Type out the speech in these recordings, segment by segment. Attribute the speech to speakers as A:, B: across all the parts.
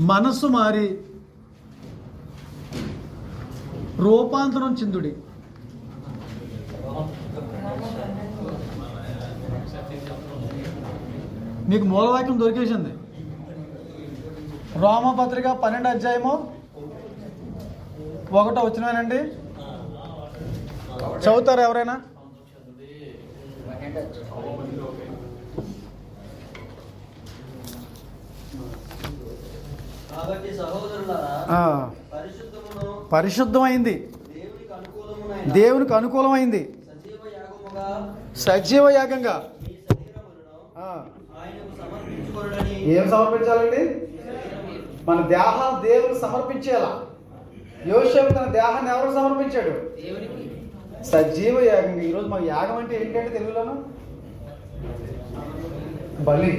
A: మనస్సు మారి రూపాంతరం చెందుడి. మీకు మూలవాక్యం దొరికేసింది. రోమపత్రిక 12 అధ్యాయము 1 వచ్చినానండి. చదువుతారా ఎవరైనా?
B: కాబట్టి సహోదరులారా,
A: పరిశుద్ధమైంది, దేవునికి అనుకూలమైంది సజీవ యాగంగా ఏం సమర్పించాలండి? మన దేహాన్ని దేవునికి సమర్పించేలా. యోసేపు తన దేహాన్ని ఎవరికి సమర్పించాడు? సజీవ యాగంగా. ఈరోజు మన యాగం అంటే ఏంటంటే తెలుగులోను బలి.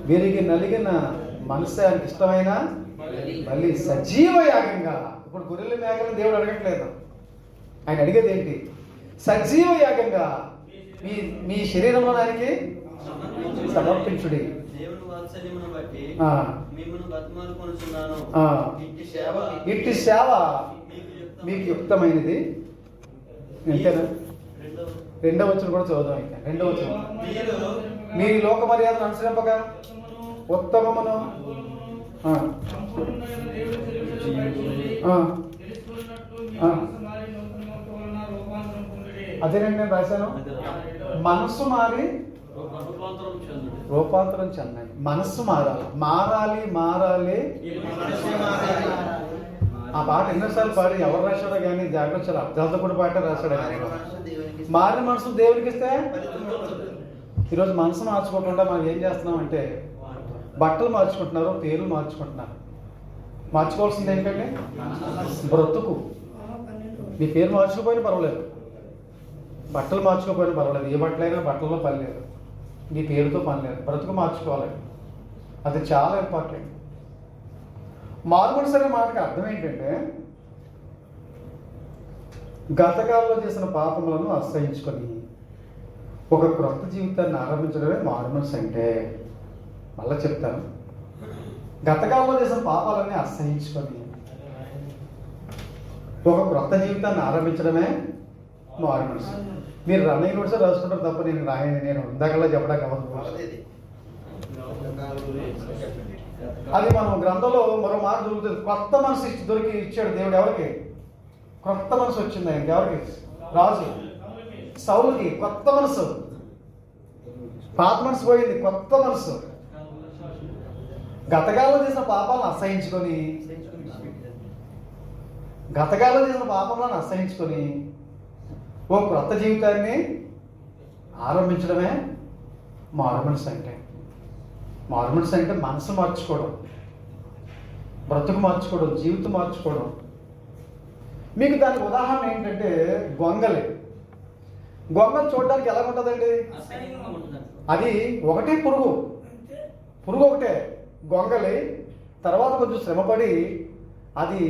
A: వీరికి నలిగిన మనసానికి ఇష్టమైన బలి సజీవ యాగంగా. ఇప్పుడు గొర్రెల మేకలను దేవుడు అడగట్లేదు, ఆయన అడిగేది ఏంటి? సజీవ యాగంగా మీ మీ శరీరంలో ఆయనకి సమర్పించుడి. ఇట్టి సేవ మీకు యుక్తమైనది. అంతేనా? 2వ వచనం కూడా చదువుదాం. ఇంకా 2వ వచనం, మీరు లోక మర్యాదను అనుసరింపక ఉత్తమమును అదేనండి నేను రాశాను. మనస్సు మారి రూపాంతరం చెందాలి. మనస్సు మారాలి, మారాలి మారాలి. ఆ పాట ఎన్నోసార్లు పాడి ఎవరు రాశాడో కానీ జాగ్రత్త అర్థాలతో కూడా పాట రాశాడు. మారిన మనసు దేవునికి ఇస్తే. ఈరోజు మనసు మార్చుకోకుండా మనం ఏం చేస్తున్నాం అంటే బట్టలు మార్చుకుంటున్నారు, పేర్లు మార్చుకుంటున్నారు. మార్చుకోవాల్సింది ఏంటంటే బ్రతుకు. మీ పేరు మార్చుకోపోయినా పర్వాలేదు, బట్టలు మార్చుకోపోయినా పర్వాలేదు. ఏ బట్టలైనా బట్టల్లో పని లేదు, మీ పేరుతో పని లేదు. బ్రతుకు మార్చుకోవాలి, అది చాలా ఇంపార్టెంట్. మార్మల్స్ అనే మాటకి అర్థం ఏంటంటే గతకాలంలో చేసిన పాపములను అసహించుకొని ఒక క్రొత్త జీవితాన్ని ఆరంభించడమే మార్మల్స్ అంటే. మళ్ళీ చెప్తాను, గతకాలంలో చేసిన పాపాలన్నీ అసహించుకొని ఒక క్రొత్త జీవితాన్ని ఆరంభించడమే మార్మల్స్. మీరు రన్నింగ్ కూడా రాసుకుంటారు తప్ప నేను ఇందాకలా చెప్పడానికి అవ్వదు. అది మనం గ్రంథంలో మరో మాట దొరుకుతుంది. కొత్త మనసు దొరికి ఇచ్చాడు దేవుడు. ఎవరికి కొత్త మనసు వచ్చింది? ఆయనకి. ఎవరికి? రాజు సౌలుకి కొత్త మనసు. పాత మనసు పోయింది, కొత్త మనసు. గతకాలంలో చేసిన పాపాలను అసహించుకొని ఓ క్రొత్త జీవితాన్ని ఆరంభించడమే మారుమనసు అంటే. మారుమనసు అంటే మనసు మార్చుకోవడం, బ్రతుకు మార్చుకోవడం, జీవితం మార్చుకోవడం. మీకు దానికి ఉదాహరణ ఏంటంటే గొంగలి. గొంగలి చూడడానికి ఎలా ఉంటుందండి? అది ఒకటే పురుగు ఒకటే గొంగలి. తర్వాత కొంచెం శ్రమపడి అది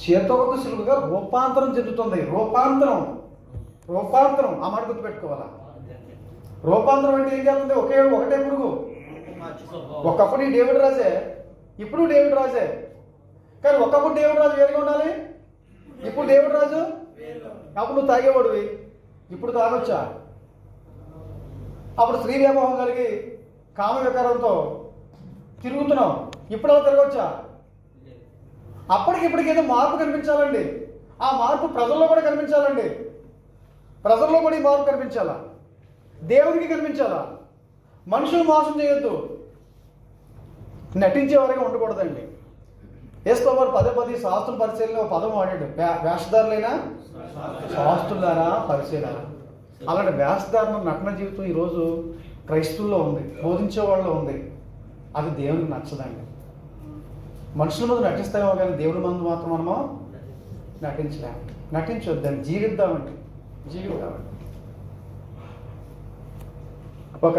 A: చేతోక సులువుగా రూపాంతరం చెందుతుంది. రూపాంతరం ఆ మాట గుర్తుపెట్టుకోవాలా. రూపాంతరం అంటే ఏం చేస్తుంది? ఒకటే పురుగు. ఒకప్పుడు ఈ డేవిడ్ రాజే, ఇప్పుడు డేవిడ్ రాజే. కానీ ఒకప్పుడు డేవిడ్ రాజు వేరుగా ఉండాలి, ఇప్పుడు డేవిడ్ రాజు. అప్పుడు నువ్వు తాగేవాడివి, ఇప్పుడు తాగొచ్చా? అప్పుడు స్త్రీ వ్యామోహం కలిగి కామ వికారంతో తిరుగుతున్నాం, ఇప్పుడు అలా తిరగొచ్చా? అప్పటికిప్పటికి ఏదో మార్పు కనిపించాలండి. ఆ మార్పు ప్రజల్లో కూడా కనిపించాలండి. ప్రజల్లో కూడా ఈ మార్పు కనిపించాలా, దేవుడికి కనిపించాలా. మనుషులు మోసం చేయొద్దు, నటించే వరకు ఉండకూడదండి. యేసుప్రభువు పదే శాస్త్ర పరిశీలన పదం వాడాడు. వేషధారులైనా శాస్త్రులారా పరిశీలన. అలాంటి వేషధారణ నటన జీవితం ఈరోజు క్రైస్తవుల్లో ఉంది, బోధించే వాళ్ళు ఉంది. అది దేవునికి నచ్చదండి. మనుషుల ముందు నటిస్తామో కానీ దేవుడి ముందు మాత్రం మనము నటించొద్దని జీవిద్దామండి. ఒక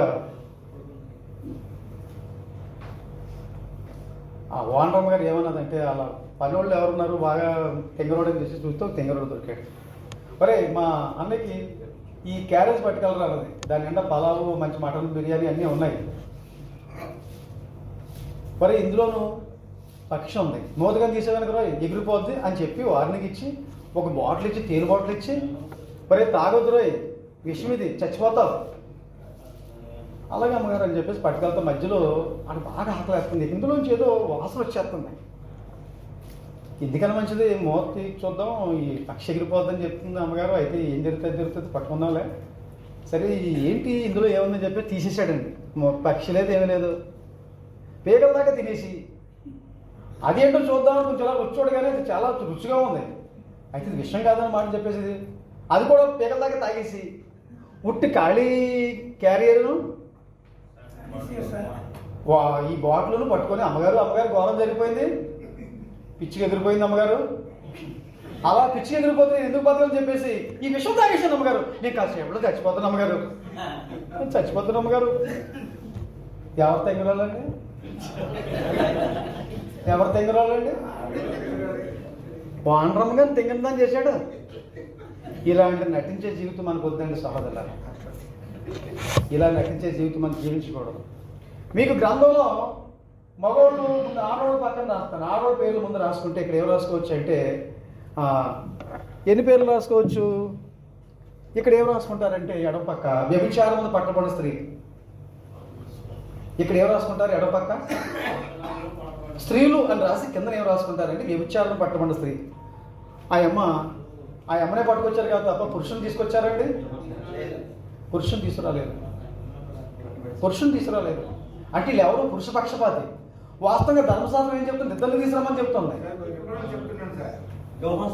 A: ఓనరమ్మ గారు ఏమన్నదంటే, అలా పనివాళ్ళు ఎవరున్నారు బాగా తెంగరోడని చేసి చూస్తే తెంగరోడు దొరికాడు. మరి మా అన్నకి ఈ క్యారేజ్ పట్టుకెళ్ళరా అన్నది. దాని నిండా పలావు, మంచి మటన్ బిర్యానీ అన్నీ ఉన్నాయి. మరి ఇందులోనూ పక్షి ఉంది, మూతగా తీసేదానికి రా ఎగిరిపోద్ది అని చెప్పి వార్నింగ్ ఇచ్చి ఒక బాటిల్ ఇచ్చి, తేనె బాటిల్ ఇచ్చి, మరి తాగొద్దు రోయ్, విషయం ఇది, చచ్చిపోతావు. అలాగే అమ్మగారు అని చెప్పేసి పట్టుకెళ్తా. మధ్యలో అది బాగా ఆకలేస్తుంది, ఇందులోంచి ఏదో వాసన వచ్చేస్తుంది. ఎందుకని మంచిది, మూత తీసి చూద్దాం, ఈ పక్షి ఎగిరిపోద్దని చెప్తుంది అమ్మగారు. అయితే ఏం జరుగుతుంది పట్టుకుందాంలే. సరే ఏంటి ఇందులో ఏముందని చెప్పి తీసేసాడండి. పక్షి లేదు, ఏమీ లేదు. పేగల దాకా తినేసి అదేంటో చూద్దామని కొంచెం అలా వచ్చి అది చాలా రుచిగా ఉంది. అయితే ఇది విషయం కాదని మాట చెప్పేసి అది కూడా పేగల దాకా తాగేసి ఉట్టి ఖాళీ క్యారియర్ను ఈ బాటిల్ను పట్టుకొని అమ్మగారు ఘోరం జరిగిపోయింది, పిచ్చికి ఎగిరిపోయింది అమ్మగారు. అలా పిచ్చికి ఎగిరిపోతే ఎందుకు బతకని చెప్పేసి ఈ విషయం తాగేసాను అమ్మగారు. నేను కాసేపట్లో చచ్చిపోతాను అమ్మగారు, చచ్చిపోతాను అమ్మగారు. ఎవరు తెంగరాలండి, ఎవరు తెంగరాలండి? వాండ్రమ్మగా తెంగందని చేశాడు. ఇలాంటి నటించే జీవితం మనకు వద్దండి సహోదరుల. ఇలా నటించే జీవితం మనం జీవించకూడదు. మీకు గ్రంథంలో మగవాళ్ళు ముందు ఆడవాళ్ళ పక్కన రాస్తాను, ఆడవాళ్ళ పేర్లు ముందు రాసుకుంటే ఇక్కడ ఏం రాసుకోవచ్చు అంటే ఎన్ని పేర్లు రాసుకోవచ్చు? ఇక్కడ ఏం రాసుకుంటారంటే ఎడమ పక్క వ్యభిచారం ముందు పట్టబడిన స్త్రీ. ఇక్కడ ఏం రాసుకుంటారు? ఎడమ పక్క స్త్రీలు అని రాసి కింద ఏం రాసుకుంటారంటే వ్యభిచారం పట్టబడిన స్త్రీ. ఆ అమ్మనే పట్టుకొచ్చారు కదా తప్ప పురుషుని తీసుకొచ్చారండి? పురుషుని తీసుకురాలేదు. అంటే వీళ్ళు ఎవరు? పురుష పక్షపాతి. వాస్తవంగా ధర్మశాస్త్రం ఏం చెప్తుంది? ఇద్దరిని తీసుకురామని చెప్తుంది. యోహాను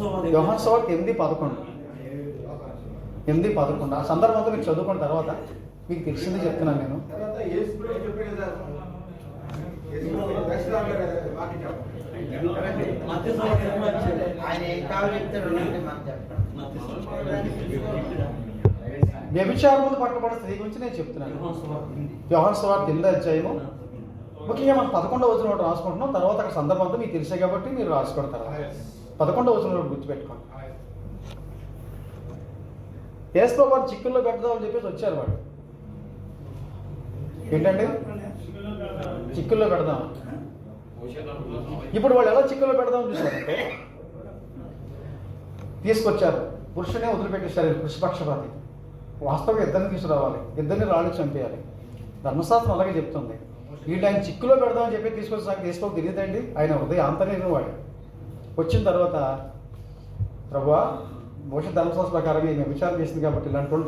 A: సువార్త 8:11 ఆ సందర్భంతో మీరు చదువుకున్న తర్వాత మీకు తెలిసింది చెప్తున్నాను నేను. వ్యభిచారములు పట్టబడిన స్త్రీ గురించి నేను చెప్తున్నాను. యోహాను సువార్త 8వ అధ్యాయము ముఖ్యంగా మనం 11వ వచనం రాసుకుంటున్నాం. తర్వాత అక్కడ సందర్భంతో మీకు తెలిసే కాబట్టి మీరు రాసుకుంటారు. 11వ వచనం గుర్తుపెట్టుకోండి. యేసు వారు చిక్కుల్లో పెడదామని చెప్పేసి వచ్చారు. వాడు ఏంటంటే చిక్కుల్లో పెడదాం. ఇప్పుడు వాళ్ళు ఎలా చిక్కుల్లో పెడదామని చూసారంటే తీసుకొచ్చారు, పురుషునే వదిలిపెట్టేశారు. పురుషపక్షపాతి. వాస్తవంగా ఇద్దరిని తీసుకురావాలి, ఇద్దరిని రాళ్ళు చంపేయాలి. ధర్మశాస్త్రం అలాగే చెప్తుంది. వీళ్ళు ఆయన చిక్కులో పెడదామని చెప్పి తీసుకొచ్చి నాకు తీసుకోక తెలియదండి. ఆయన హృదయ ఆంతర్యం వాడు. వచ్చిన తర్వాత ప్రభువా మోషే ధర్మశాస్త్ర ప్రకారం మేము విచారం చేసింది కాబట్టి ఇలాంటి వాళ్ళు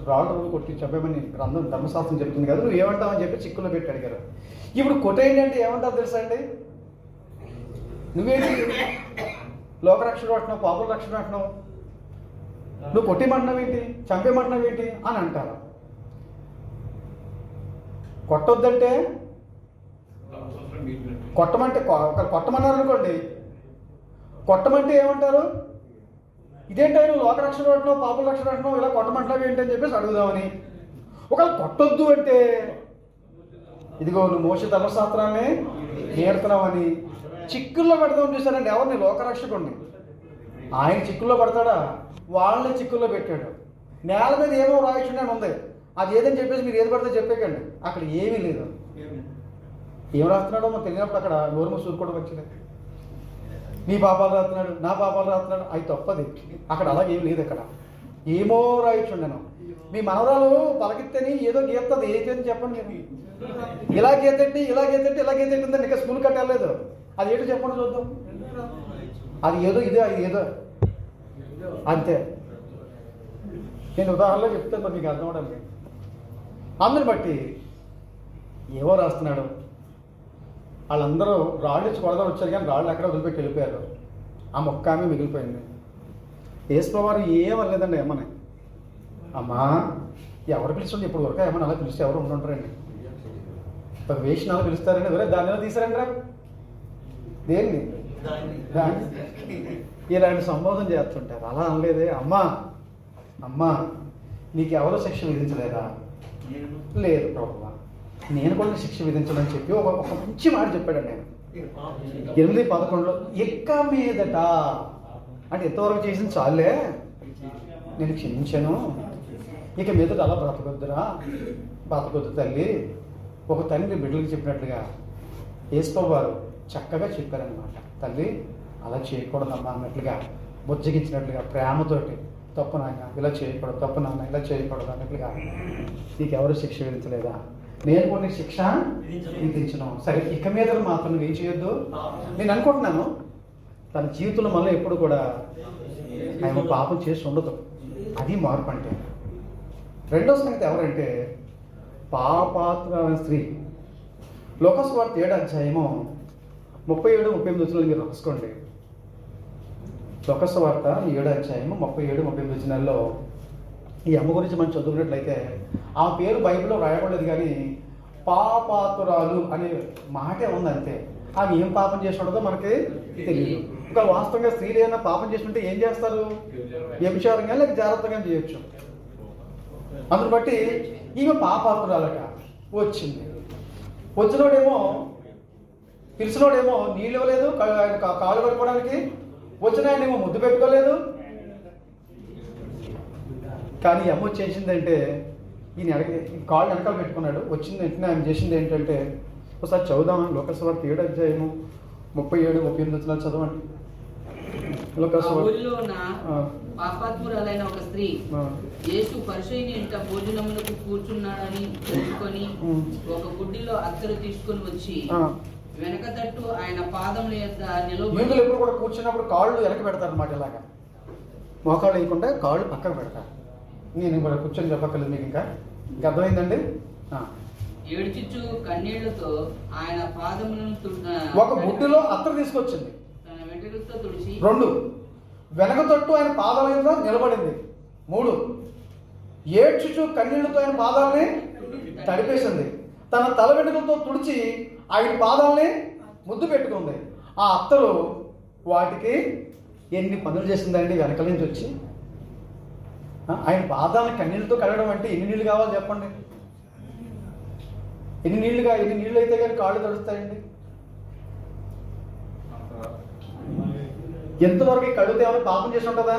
A: రాళ్ళు కొట్టి చంపేమని గ్రంథం ధర్మశాస్త్రం చెప్తుంది కదా, నువ్వు ఏమంటావని చెప్పి చిక్కులో పెట్టి అడిగారు. ఇప్పుడు కొట్టేయండి అంటే ఏమంటారు తెలుసా అండి? నువ్వేంటి లోకరక్షణ అంటున్నావు, పాపుల రక్షణ అంటున్నావు, నువ్వు కొట్టేమంటున్నావు ఏంటి, చంపేమంటున్నావు ఏంటి అని అంటారు. కొట్టొద్దంటే కొట్టమంటే కొట్టమన్నారు అనుకోండి, కొట్టమంటే ఏమంటారు? ఇదేంటో నువ్వు లోకరక్షణ అంటున్నావు, పాపుల రక్షణ అంటున్నావు, ఇలా కొట్టమంటావు ఏంటి అని చెప్పేసి అడుగుదామని. ఒకవేళ కొట్టొద్దు అంటే ఇదిగో నువ్వు మోసే ధర్మశాస్త్రాన్ని నేర్తున్నావని చిక్కుల్లో పెడదాం చూశారండి. ఎవరిని? లోకరక్షకుడిని. ఆయన చిక్కుల్లో పడతాడా? వాళ్ళని చిక్కుల్లో పెట్టాడు. నేల మీద ఏమో రాయొచ్చు అని ఉంది, అది ఏదని చెప్పేసి మీరు ఏది పడితే చెప్పేకండి. అక్కడ ఏమీ లేదు. ఏం రాస్తున్నాడో మాకు తెలియనప్పుడు అక్కడ నోరు మూసి కూడా వచ్చింది. నీ పాపాలు రాస్తున్నాడు, నా పాపాలు రాస్తున్నాడు, అవి తప్పది. అక్కడ అలాగే ఏమి లేదు. అక్కడ ఏమో రాయొచ్చు నేను. మీ మనవరాలు పలకెత్తని ఏదో గీస్తుంది, ఏంటని చెప్పండి. మీరు ఇలా గీతెట్టి ఇలా గీతెట్టిందండి, ఇంకా స్కూల్ కట్టలేదు. అది ఏంటో చెప్పండి చూద్దాం. అది ఏదో ఇదే, అది ఏదో అంతే. నేను ఉదాహరణలో చెప్తాను మరి మీకు అర్థం అవడానికి. అందరిని బట్టి ఏవో రాస్తున్నాడు. వాళ్ళందరూ రాళ్ళు ఇచ్చి కొడదాం వచ్చారు, కానీ రాళ్ళు ఎక్కడ వదిలిపెట్టి వెళ్ళిపోయారు. ఆ మొక్క ఆమె మిగిలిపోయింది. యేసుప్రభువారు ఏమనలేదండి. ఏమని అమ్మా ఎవరు పిలుస్తుంది ఇప్పుడు వరకు? ఏమన్నా అలా పిలిస్తే ఎవరు ఉంటుంటారండి? ఒక వేసిన అలా పిలుస్తారండి. ఎవరే దాని ఎలా తీసారండి రా? దేన్ని? దాన్ని ఇలాంటి సంబోధన చేస్తుంటారు. అలా అనలేదే. అమ్మా నీకు ఎవరో శిక్ష విధించలేదా? లేదు ప్రభువా, నేను కూడా శిక్ష విధించదని చెప్పి ఒక మంచి మాట చెప్పాడండి. నేను 8:11 ఇక మీదట అంటే ఎంతవరకు చేసింది చాలే, నేను క్షమించాను, ఇక మీదట అలా బ్రతకొద్దు తల్లి. ఒక తండ్రి బిడ్డలకు చెప్పినట్లుగా యేసుప్రభువారు చక్కగా చెప్పారనమాట. తల్లి అలా చేయకూడదమ్మా అన్నట్లుగా, బుజ్జగించినట్లుగా, ప్రేమతోటి, తప్పు నాయన ఇలా చేయకూడదు, తప్పు నాన్న ఇలా చేయకూడదు అన్నట్లుగా. నీకు ఎవరు శిక్ష విధించలేదా? నేను కొన్ని శిక్ష విధించను. సరే, ఇక మీద మాత్రం నువ్వు ఏం చేయొద్దు. నేను అనుకుంటున్నాను తన జీవితంలో మళ్ళీ ఎప్పుడు కూడా ఆయన పాపం చేసి ఉండదు. అది మార్పు అంటే. రెండో సంగతి ఎవరంటే పాపాత్మురాలైన స్త్రీ. లోకసువార్త 7వ అధ్యాయము 37-38 వచనాలు మీరు రాసుకోండి. లోకసువార్త 7వ అధ్యాయము 37-38 వచనాల్లో ఈ అమ్మ గురించి మనం చదువుకున్నట్లయితే ఆ పేరు బైబిల్లో రాయబడలేదు, కానీ పాపాతురాలు అనే మాటే ఉంది అంతే. ఆమె ఏం పాపం చేసి ఉండదో మనకి తెలియదు. ఇంకా వాస్తవంగా స్త్రీలు ఏమైనా పాపం చేస్తుంటే ఏం చేస్తారు? వ్యభిచారంగా లేక జాగ్రత్తగా చేయొచ్చు. అందుని బట్టి ఈమె పాపాతురాలట వచ్చింది. వచ్చినోడేమో పిలిచినోడేమో నీళ్ళు ఇవ్వలేదు, కాళ్ళు కడుక్కోవడానికి. వచ్చిన ఆయనేమో ముద్దు పెట్టుకోలేదు. కానీ అమ్మ చేసిందంటే ఈయన కాళ్ళు వెనకాల పెట్టుకున్నాడు. వచ్చింది వెంటనే ఆమె చేసింది ఏంటంటే, ఒకసారి చదువుదామని లోకసువార్త 7వ అధ్యాయము 37-38 వచనాలు చదవండి.
B: పాపాత్మురాలైన ఒక స్త్రీ యేసు పరిసయ్యుని ఇంట భోజనములకు కూర్చున్నాడని తెలుసుకొని ఒక గుడ్డిలో అత్తరు తీసుకొని వచ్చి వెనక తట్టు ఆయన పాదముల యొద్ద నిలబడి.
A: ఎప్పుడు కూడా కూర్చున్నప్పుడు కాళ్ళు వెనక పెడతారు అన్నమాట. ఇలాగా మోకాళ్ళు వేయకుండా కాళ్ళు పక్కకు పెడతారు. నేను కూడా కూర్చొని చెప్పక్కర్లేదు మీకు. ఇంకా అర్థమైందండి?
B: ఏడ్చిచ్చు కన్నీళ్లతో ఆయన పాదములను
A: ఒక బుడ్డిలో అత్తరు తీసుకొచ్చింది.
B: తన వెంట్రుకలతో తుడిచి
A: 2 వెనక తట్టు ఆయన పాదాల మీద నిలబడింది. 3 ఏడ్చుచు కన్నీళ్లతో ఆయన పాదాలని తడిపేసింది. తన తల వెంట్రుకలతో తుడిచి ఆయన పాదాలని ముద్దు పెట్టుకుంది. ఆ అత్తరు వాటికి ఎన్ని పనులు చేసిందండి వెనకల నుంచి వచ్చి. ఆయన పాదాలను కన్నీళ్ళతో కడగడం అంటే ఎన్ని నీళ్ళు కావాలి చెప్పండి? ఎన్ని నీళ్ళు అయితే కానీ కాళ్ళు తడుస్తాయండి? ఎంతవరకు కళ్ళుతో ఏమైనా పాపం చేసి ఉంటుందా?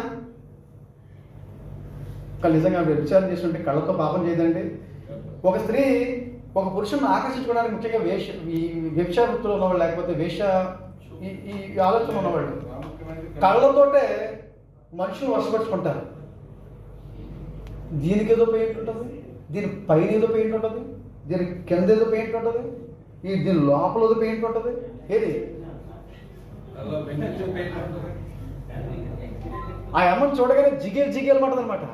A: నిజంగా వ్యభిచారం చేసి ఉంటే కళ్ళతో పాపం చేయదండి. ఒక స్త్రీ ఒక పురుషుని ఆకర్షించుకోవడానికి ముఖ్యంగా వ్యభిచార వృత్తిలో ఉన్నవాళ్ళు, లేకపోతే ఈ ఆలోచన ఉన్నవాళ్ళు కళ్ళతోటే మనుషులు వశపరుచుకుంటారు. దీనికి ఏదో పెయింట్ ఉంటుంది, దీని పైన ఏదో పెయింట్ ఉంటుంది, దీని కింద ఏదో పెయింట్ ఉంటుంది, దీని లోపల ఏదో పెయింట్ ఉంటుంది. ఏది ఆ అమ్మని చూడగానే జిగేలు పడుతుంది అనమాట.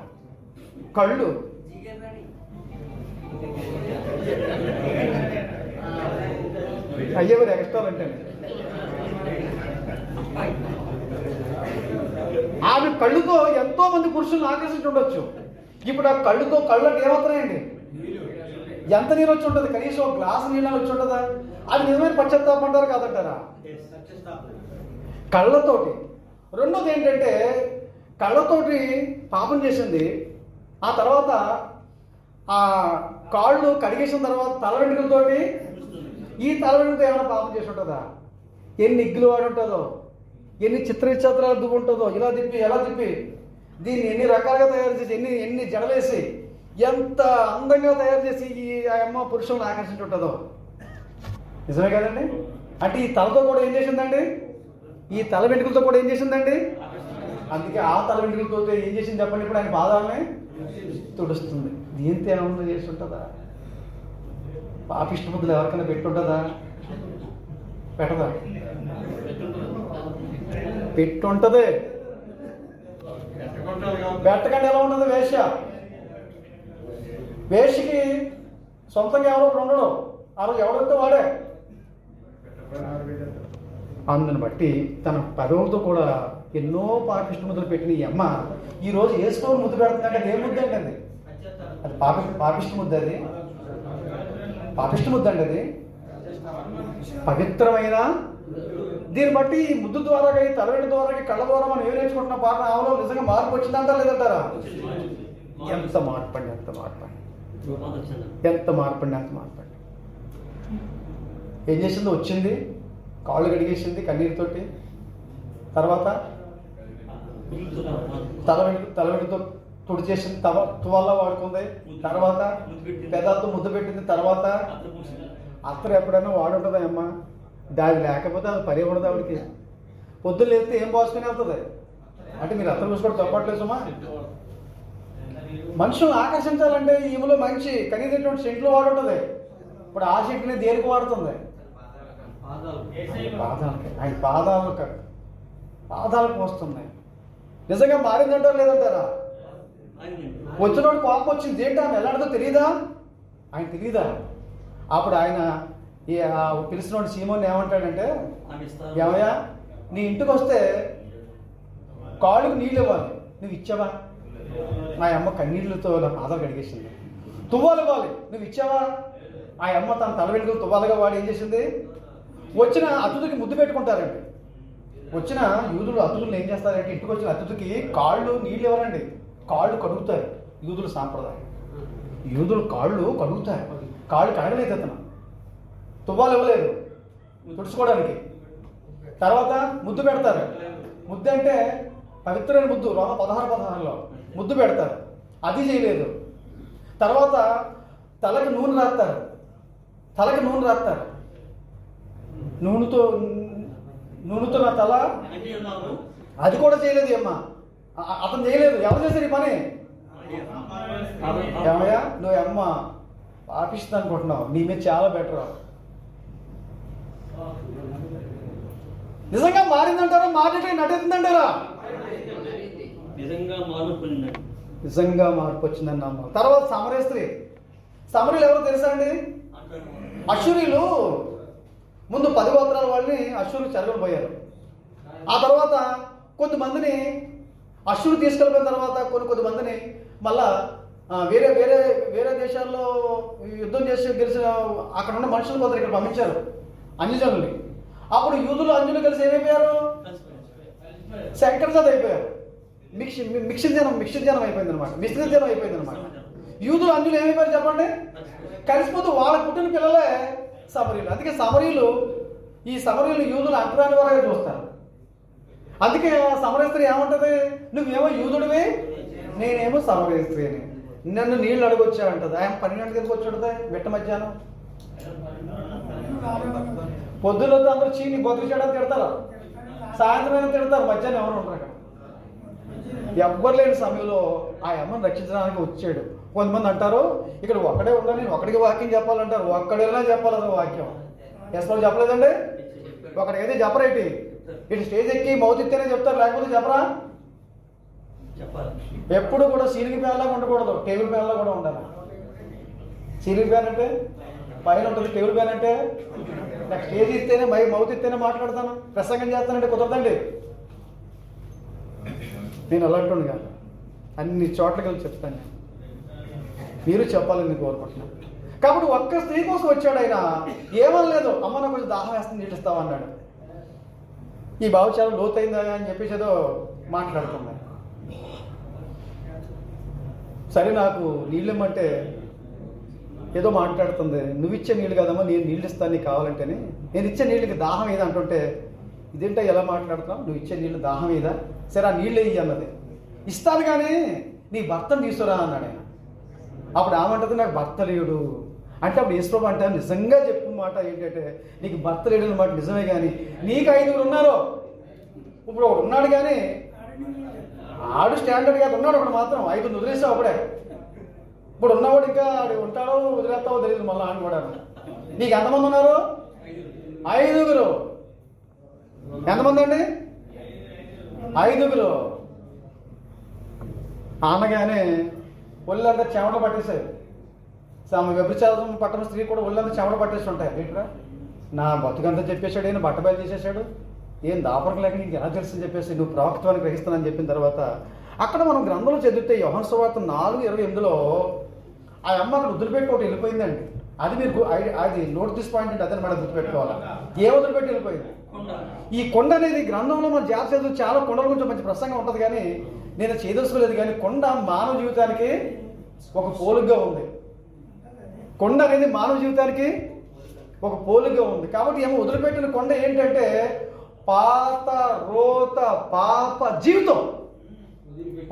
A: కళ్ళు అయ్యేవారు ఎక్స్ట్రా అంటే ఆమె కళ్ళుతో ఎంతో మంది పురుషులను ఆకర్షించి ఉండొచ్చు. ఇప్పుడు ఆ కళ్ళుతో కళ్ళకి ఏమవుతున్నాయండి? ఎంత నీరు వచ్చి ఉంటుంది? కనీసం ఒక గ్లాసు నీళ్ళ వచ్చి ఉంటుందా? అది నిజమైన పశ్చాత్తాపం అంటారా కాదంటారా? కళ్ళతోటి. రెండోది ఏంటంటే కళ్ళతోటి పాపం చేసింది. ఆ తర్వాత ఆ కాళ్ళు కడిగేసిన తర్వాత తల వెంట్రుకలతోటి, ఈ తల వెంట్రుకతో ఏమైనా పాపం చేసి ఉంటుందా? ఎన్ని ఇగ్గులు వాడి ఉంటుందో, ఎన్ని చిత్రాలు దువ్వు ఉంటుందో, ఇలా తిప్పి ఎలా తిప్పి దీన్ని ఎన్ని రకాలుగా తయారు చేసి ఎన్ని జడలేసి ఎంత అందంగా తయారు చేసి ఆ అమ్మ పురుషులను ఆకర్షించి ఉంటుందో. నిజమే కదండి? అంటే ఈ తలతో కూడా ఏం చేసిందండి? ఈ తల వెంట్రుకలతో కూడా ఏం చేసిందండి? అందుకే ఆ తల వెంట్రుకలతో ఏం చేసింది చెప్పండి? ఇప్పుడు ఆయన పాదాలని తుడుస్తుంది. దీంతో ఏమన్నా చేసి ఉంటుందా? పాపిష్ట బుద్ధులు ఎవరికైనా పెట్టుంటుందా? పెట్టదా? పెట్టుంటది. పెట్టకండి. ఎలా ఉంటుంది వేశ్య? వేశ్యకి సొంతంగా ఎవరో ఒకరు ఉండడు. ఆ రోజు ఎవరైతే వాడే. అందుని బట్టి తన పదవులతో కూడా ఎన్నో పాపిష్ట ముద్దలు పెట్టిన ఈ అమ్మ ఈరోజు వేసుకోని ముద్దు పెడుతుందంటే అది ఏ ముద్ద అండి? అది పాపిష్ట ముద్ద. అది పాపిష్ట ముద్ద అండి. అది పవిత్రమైన. దీన్ని బట్టి ఈ ముద్దు ద్వారా, ఈ తలవేడి ద్వారా, కళ్ళ ద్వారా మనం ఏం నేర్చుకుంటున్న పాట ఆవులో నిజంగా మార్పు వచ్చిందంటారా లేదంటారా? ఎంత మార్పు అండి! ఎంత మార్పు అండి! ఏం చేసిందో వచ్చింది, కాళ్ళు కడిగేసింది కన్నీరుతోటి. తర్వాత తలవెంటితో తుడిచేసింది, తువాళ్ళ వాడుకుంది. తర్వాత పెదాలతో ముద్దు పెట్టింది. తర్వాత అత్తరు ఎప్పుడైనా వాడుంటుందా అమ్మ? దాని లేకపోతే అది పని ఉండదు ఆవిడకి. పొద్దున్న లేస్తే ఏం పోసుకుని వెళ్తుంది అంటే మీరు అర్థం చూసుకోవడం తప్పట్లేదు సుమా. మనుషులను ఆకర్షించాలంటే ఈమెలో మంచి ఖరీదైనటువంటి సెంట్లు వాడుంటుంది. ఇప్పుడు ఆ సెంట్ని దేనికి వాడుతుంది? పాదాలకి. ఆయన పాదాలకు వస్తున్నాయి. నిజంగా మారిందంటారా లేదంటారా? వచ్చినోడు కోపం వచ్చింది, ఏంటి ఆమె ఎలాంటిదో తెలియదా? ఆయన తెలియదా? అప్పుడు ఆయన పిలిచినోడు సీమోని ఏమంటాడంటే, ఏమయ్యా నీ ఇంటికి వస్తే కాళ్ళకు నీళ్ళు ఇవ్వాలి, నువ్వు ఇచ్చావా? నా అమ్మ కన్నీళ్ళతో నా పాదాలు కడిగేసింది. తువ్వాలు ఇవ్వాలి, నువ్వు ఇచ్చావా? ఆ అమ్మ తన తల వెంట్రుకలు తువ్వాలుగా వాడి ఏం చేసింది? వచ్చిన అతిథికి ముద్దు పెట్టుకుంటారండి. వచ్చిన యూదులు అతిథులు ఏం చేస్తారంటే, ఇంటికి వచ్చిన అతిథికి కాళ్ళు నీళ్ళు ఇవ్వరండి, కాళ్ళు కడుగుతారు. యూదుల సాంప్రదాయం. యూదులు కాళ్ళు కడుగుతారు. కాళ్ళు కడగలేదు అతను, తువ్వాలు ఇవ్వలేదు తుడుచుకోవడానికి. తర్వాత ముద్దు పెడతారు. ముద్దు అంటే పవిత్రమైన ముద్దు, రోమ 16:16లో ముద్దు పెడతారు, అది చేయలేదు. తర్వాత తలకి నూనె రాస్తారు, నూనెతో నా తల, అది కూడా చేయలేదు అమ్మ. అతను చేయలేదు. ఎవరు చేశారు ఈ పని? ఏమయ్యా నువ్వు అమ్మ పాపిస్తుంది అనుకుంటున్నావు, నీ మీద చాలా బెటర్. నిజంగా మారిందంటారా? మారితే నటిస్తుందంటారా? నిజంగా మార్పు వచ్చిందని నమ్మ. తర్వాత సమరీలు ఎవరో తెలుసా అండి? అశ్షూరీలు ముందు 10 గోత్రాల వాళ్ళని అశ్షూరు చెరగొనిపోయారు. ఆ తర్వాత కొంతమందిని అశ్షూరు తీసుకెళ్ళిపోయిన తర్వాత కొంతమందిని మళ్ళా వేరే వేరే వేరే దేశాల్లో యుద్ధం చేసి గెలిచిన అక్కడ ఉన్న మనుషులు కొందరు ఇక్కడ పంపించారు, అన్యజనుల్ని. అప్పుడు యూదులు అన్యులు కలిసి ఏమైపోయారు? శంకరజాతి అయిపోయారు. మిక్స్డ్ జనం అయిపోయింది అనమాట. మిశ్రిత జనం అయిపోయింది అనమాట. యూదులు అన్యులు ఏమైపోయారు చెప్పండి? కలిసిపోతూ వాళ్ళ పుట్టిన పిల్లలే సమరీయులు. అందుకే ఈ సమరీయులు యూదులు అంటరాని వారుగా చూస్తారు. అందుకే సమరయ స్త్రీ ఏమంటది? నువ్వేమో యూదుడివి, నేనేమో సమరయ స్త్రీని, నన్ను నీళ్ళు అడుగొచ్చాడంటది. ఆయన 12 గంటలకు వచ్చాడుదా బిట్ట మధ్యాహ్నం. పొద్దున్నతో అందరూ చీని బతుకు చేయడానికి తిడతారు, సాయంత్రం తిడతారు, మధ్యాహ్నం ఎవరు ఉండరు అక్కడ. ఎవ్వరు లేని సమయంలో ఆ అమ్మని రక్షించడానికి వచ్చాడు. కొంతమంది అంటారు ఇక్కడ ఒక్కడే ఉండాలి, నేను ఒక్కడికి వాక్యం చెప్పాలంటారు. ఒక్కడైనా చెప్పాలి అది వాక్యం. ఎస్లో చెప్పలేదండి? ఒకడికైతే చెప్పరేటి, ఇటు స్టేజ్ ఎక్కి మౌత్ ఎత్తేనే చెప్తారు, లేకపోతే చెప్పరా? ఎప్పుడు కూడా సీలింగ్ ఫ్యాన్ లాగా ఉండకూడదు, టేబుల్ ఫ్యాన్ లాగా కూడా ఉండాలి. సీలింగ్ ఫ్యాన్ అంటే పైన ఉంటుంది, టేబుల్ ఫ్యాన్ అంటే నాకు స్టేజ్ ఇస్తేనే మౌత్ ఇస్తేనే మాట్లాడతాను, ప్రసంగం చేస్తానంటే కుదరదండి. నేను అలాంటి కాదు, అన్ని చోట్లకి వెళ్ళి చెప్తాను. నేను మీరు చెప్పాలని కోరుకుంటున్నాను. కాబట్టి ఒక్క స్త్రీ కోసం వచ్చాడు ఆయన. ఏమనలేదు, అమ్మ నాకు కొంచెం దాహం వేస్తుంది నీళ్ళు ఇస్తావా అన్నాడు. ఈ బావు చాలా లోతైందా అని చెప్పేసి ఏదో మాట్లాడుతున్నాను. సరే నాకు నీళ్ళు ఇమ్మంటే ఏదో మాట్లాడుతుంది. నువ్వు ఇచ్చే నీళ్ళు కదమ్మా, నేను నీళ్ళు ఇస్తాను నీకు కావాలంటేనే. నేను ఇచ్చే నీళ్ళకి దాహం ఏదా అంటుంటే, ఇదేంటో ఎలా మాట్లాడుతున్నావు, నువ్వు ఇచ్చే నీళ్ళు దాహం ఏదా, సరే ఆ నీళ్ళు వేయి అన్నది. ఇస్తాను కానీ నీ భర్తను తీసుకురా అన్నాడు ఆయన. అప్పుడు ఆమంటది నాకు భర్త లేడు అంటే, అప్పుడు యేసుప్రభు అంటే నిజంగా చెప్పిన మాట ఏంటంటే, నీకు భర్త లేడు అన్నమాట నిజమే, కానీ నీకు 5 ఉన్నారు. ఇప్పుడు ఒకడు ఉన్నాడు కానీ ఆడు స్టాండర్డ్ కాదు, ఉన్నాడు ఒకడు మాత్రం. 5 వదిలేసావు అప్పుడే. ఇప్పుడు ఉన్నవాడు ఇంకా ఆడు ఉంటాడో వదిలేస్తావో తెలియదు మళ్ళీ ఆడు కూడా. నీకు ఎంతమంది ఉన్నారు? 5. ఎంతమంది అండి? 5. అనగానే ఒళ్ళంతా చెమట పట్టేశారు. వ్యభిచారం పట్టణ స్త్రీ కూడా ఒళ్ళంతా చెమట పట్టేసి ఉంటాయి. ఏంట్రా నా బతుకంతా చెప్పేశాడు, ఈయన బట్టబయలు తీసేశాడు, ఏం దాపరకు లేక నీకు ఎలా తెలుసని చెప్పేసి నువ్వు ప్రవక్తవాన్ని గ్రహిస్తానని చెప్పిన తర్వాత అక్కడ మనం గ్రంథంలో చదివితే యోహాను సువార్త 4:28లో ఆ అమ్మ అక్కడ వదిలిపెట్టి ఒకటి వెళ్ళిపోయిందండి. అది మీరు అది నోట్ దిస్ పాయింట్ అంటే అదే మనం గుర్తుపెట్టుకోవాలి. ఏ వదిలిపెట్టి వెళ్ళిపోయింది? ఈ కొండ అనేది గ్రంథంలో మనం జాగ్రత్త చదువు చాలా కొండల గురించి మంచి ప్రసంగం ఉంటుంది, కానీ నేను చేయదలుచుకోలేదు. కానీ కొండ మానవ జీవితానికి ఒక పోలుగా ఉంది. కొండ అనేది మానవ జీవితానికి ఒక పోలుగా ఉంది. కాబట్టి ఏమో వదిలిపెట్టిన కొండ ఏంటంటే పాత రోత పాప జీవితం.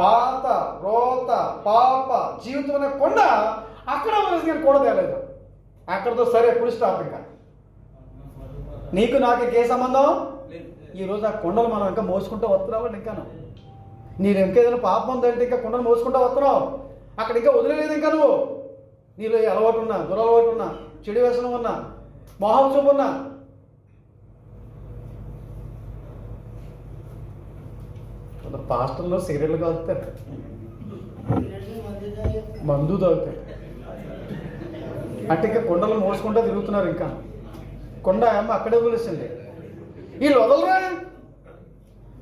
A: పాత రోత పాప జీవితం అనే కొండ అక్కడ వదిలేసి కూడా తేలేదు. అక్కడతో సరే ఎప్పుడు స్టాప్. ఇంకా నీకు నాకు ఇంకే సంబంధం. ఈరోజు ఆ కొండలు మనం ఇంకా మోసుకుంటూ వస్తున్నామండి. ఇంకా నేను ఇంకేదైనా పాపం ఉందంటే ఇంకా కొండలు మోసుకుంటూ వస్తున్నావు. అక్కడ ఇంకా వదిలేదు. ఇంకా నువ్వు నీలో అలవాటు ఉన్నా, దురలవాటు ఉన్నా, చెడు వ్యసనం ఉన్నా, మొహం చూపు ఉన్నా, పాస్టర్లో సిగరెట్లు తాగుతారు, మందు తాగుతారు. అంటే ఇంకా కొండలు మోసుకుంటూ తిరుగుతున్నారు. ఇంకా కొండ అమ్మ అక్కడే వదిలేసింది. వీళ్ళు వదలరా.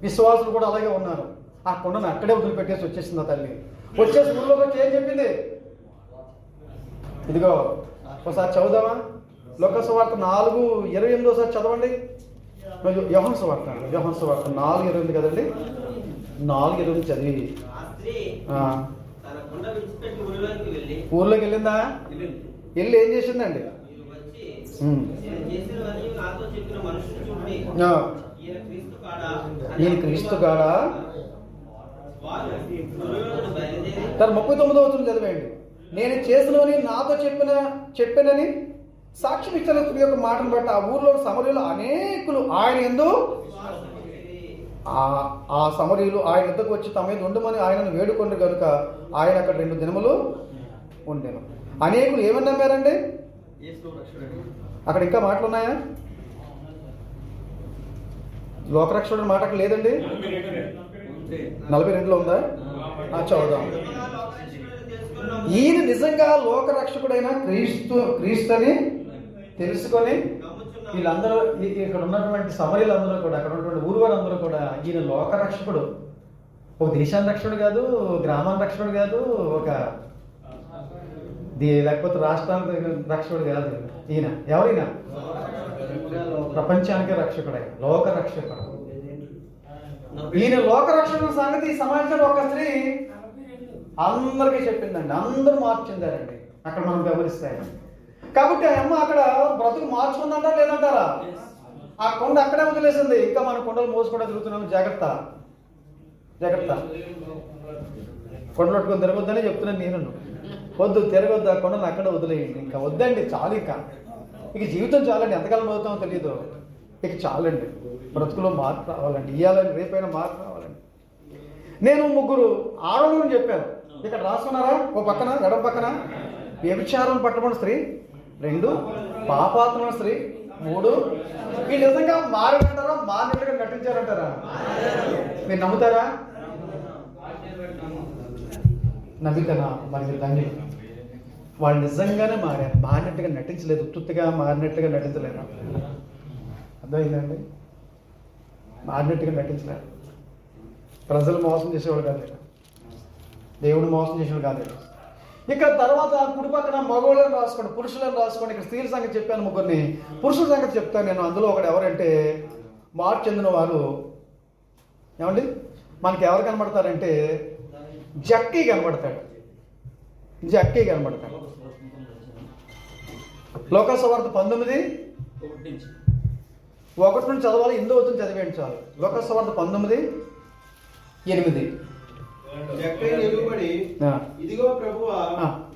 A: విశ్వాసులు కూడా అలాగే ఉన్నారు. ఆ కొండను అక్కడే వదిలిపెట్టేసి వచ్చేసింది. ఆ తల్లి వచ్చేసి ఊళ్ళోకి వచ్చి ఏం చెప్పింది? ఇదిగో ఒకసారి చదువుదామా? లోక సువార్త 4:28 చదవండి. యోహాను సువార్త 4:28 కదండి. 4:28 చదివి ఊర్లోకి వెళ్ళిందా? వెళ్ళి ఏం చేసిందండి? నేను క్రీస్తు కాడా? 39 చదివేయండి. నేను చేసినవని నాతో చెప్పినని సాక్ష్యం ఇచ్చిన స్త్రీ యొక్క మాటను బట్టి ఆ ఊర్లో సమరయులు అనేకులు ఆయన యందు, ఆ సమరయులు ఆయన యుద్ధకు వచ్చి తమ మీద ఉండమని ఆయనను వేడుకొండ్రు కనుక ఆయన అక్కడ 2 దినములు ఉండేను. అనేకులు ఏమని నమ్మారండి? అక్కడ ఇంకా మాటలు ఉన్నాయా? లోకరక్షకుడు మాట అక్కడ లేదండి. 42లో ఉందా? చదువుదాం. ఈయన నిజంగా లోకరక్షకుడైన క్రీస్తుని తెలుసుకొని వీళ్ళందరూ ఇక్కడ ఉన్నటువంటి సమరీలందరూ కూడా, అక్కడ ఉన్నటువంటి ఊరువారందరూ కూడా ఈయన లోకరక్షకుడు, ఒక దేశాన్ని రక్షకుడు కాదు, గ్రామాన్ని రక్షకుడు కాదు, ఒక లేకపోతే రాష్ట్రానికి రక్షకుడు కాదు. ఈయన ఎవరైనా ప్రపంచానికి రక్షకుడు, లోక రక్షకుడు. ఈయన లోకరక్షకుడు సంగతి ఈ సమాజంలో ఒక స్త్రీ అందరికీ చెప్పిందండి. అందరూ మార్పు చెందారండి అక్కడ మనం గమనిస్తాయి. కాబట్టి ఆ అమ్మ అక్కడ బ్రతుకు మార్చుకుందంటారా లేదంటారా? ఆ కొండ అక్కడే వదిలేసింది. ఇంకా మన కొండలు మోసుకుంటూ తిరుగుతున్నాము. జాగ్రత్త జాగ్రత్త. కొండలు పట్టుకొని తిరగొద్దని చెప్తున్నాను నేను. వద్దు, తిరగొద్దు. ఆ కొండను అక్కడే వదిలేయండి. ఇంకా వద్దండి, చాలు. ఇక జీవితం చాలండి. ఎంతకాలం అవుతామో తెలియదు. ఇక చాలండి. బ్రతుకులో మార్పు రావాలండి. ఇవ్వాలని రేపైనా మార్పు రావాలండి. నేను 3 ఆడవాళ్ళని చెప్పాను. ఇక్కడ రాసుకున్నారా? ఓ పక్కన ఎడం పక్కన వ్యభిచారం పట్టబడిన స్త్రీ, 2 పాపాత్మ స్త్రీ, 3 వీళ్ళు నిజంగా మారినంటారా? మారినట్టుగా నటించారంటారా? మీరు నమ్ముతారా? నమ్మితేనా? మరి ధన్యులు. వాళ్ళు నిజంగానే మారారు. మారినట్టుగా నటించలేదు. ఉత్తుగా మారినట్టుగా నటించలేరు. అర్థమైందండి? మారినట్టుగా నటించలేరు. ప్రజలు మోసం చేసేవాడు కాదు, దేవుడు మోసం చేసేవాడు కాదు. ఇక్కడ తర్వాత కుడి పక్కన మగవాళ్ళని రాసుకోండి, పురుషులను రాసుకోండి. ఇక్కడ స్త్రీల సంగతి చెప్పాను 3. పురుషుల సంగతి చెప్తాను నేను. అందులో ఒకడు ఎవరంటే మార్పు చెందిన వారు. ఏమండి? మనకి ఎవరు కనబడతారంటే జక్కీ కనబడతాడు. జక్కీ కనబడతాడు. లోక సువార్త 19:1 నుంచి చదవాలి. 8 చదివేయండి చాలు. లోక సువార్త 19:8.
C: ఇదిగో ప్రభువా,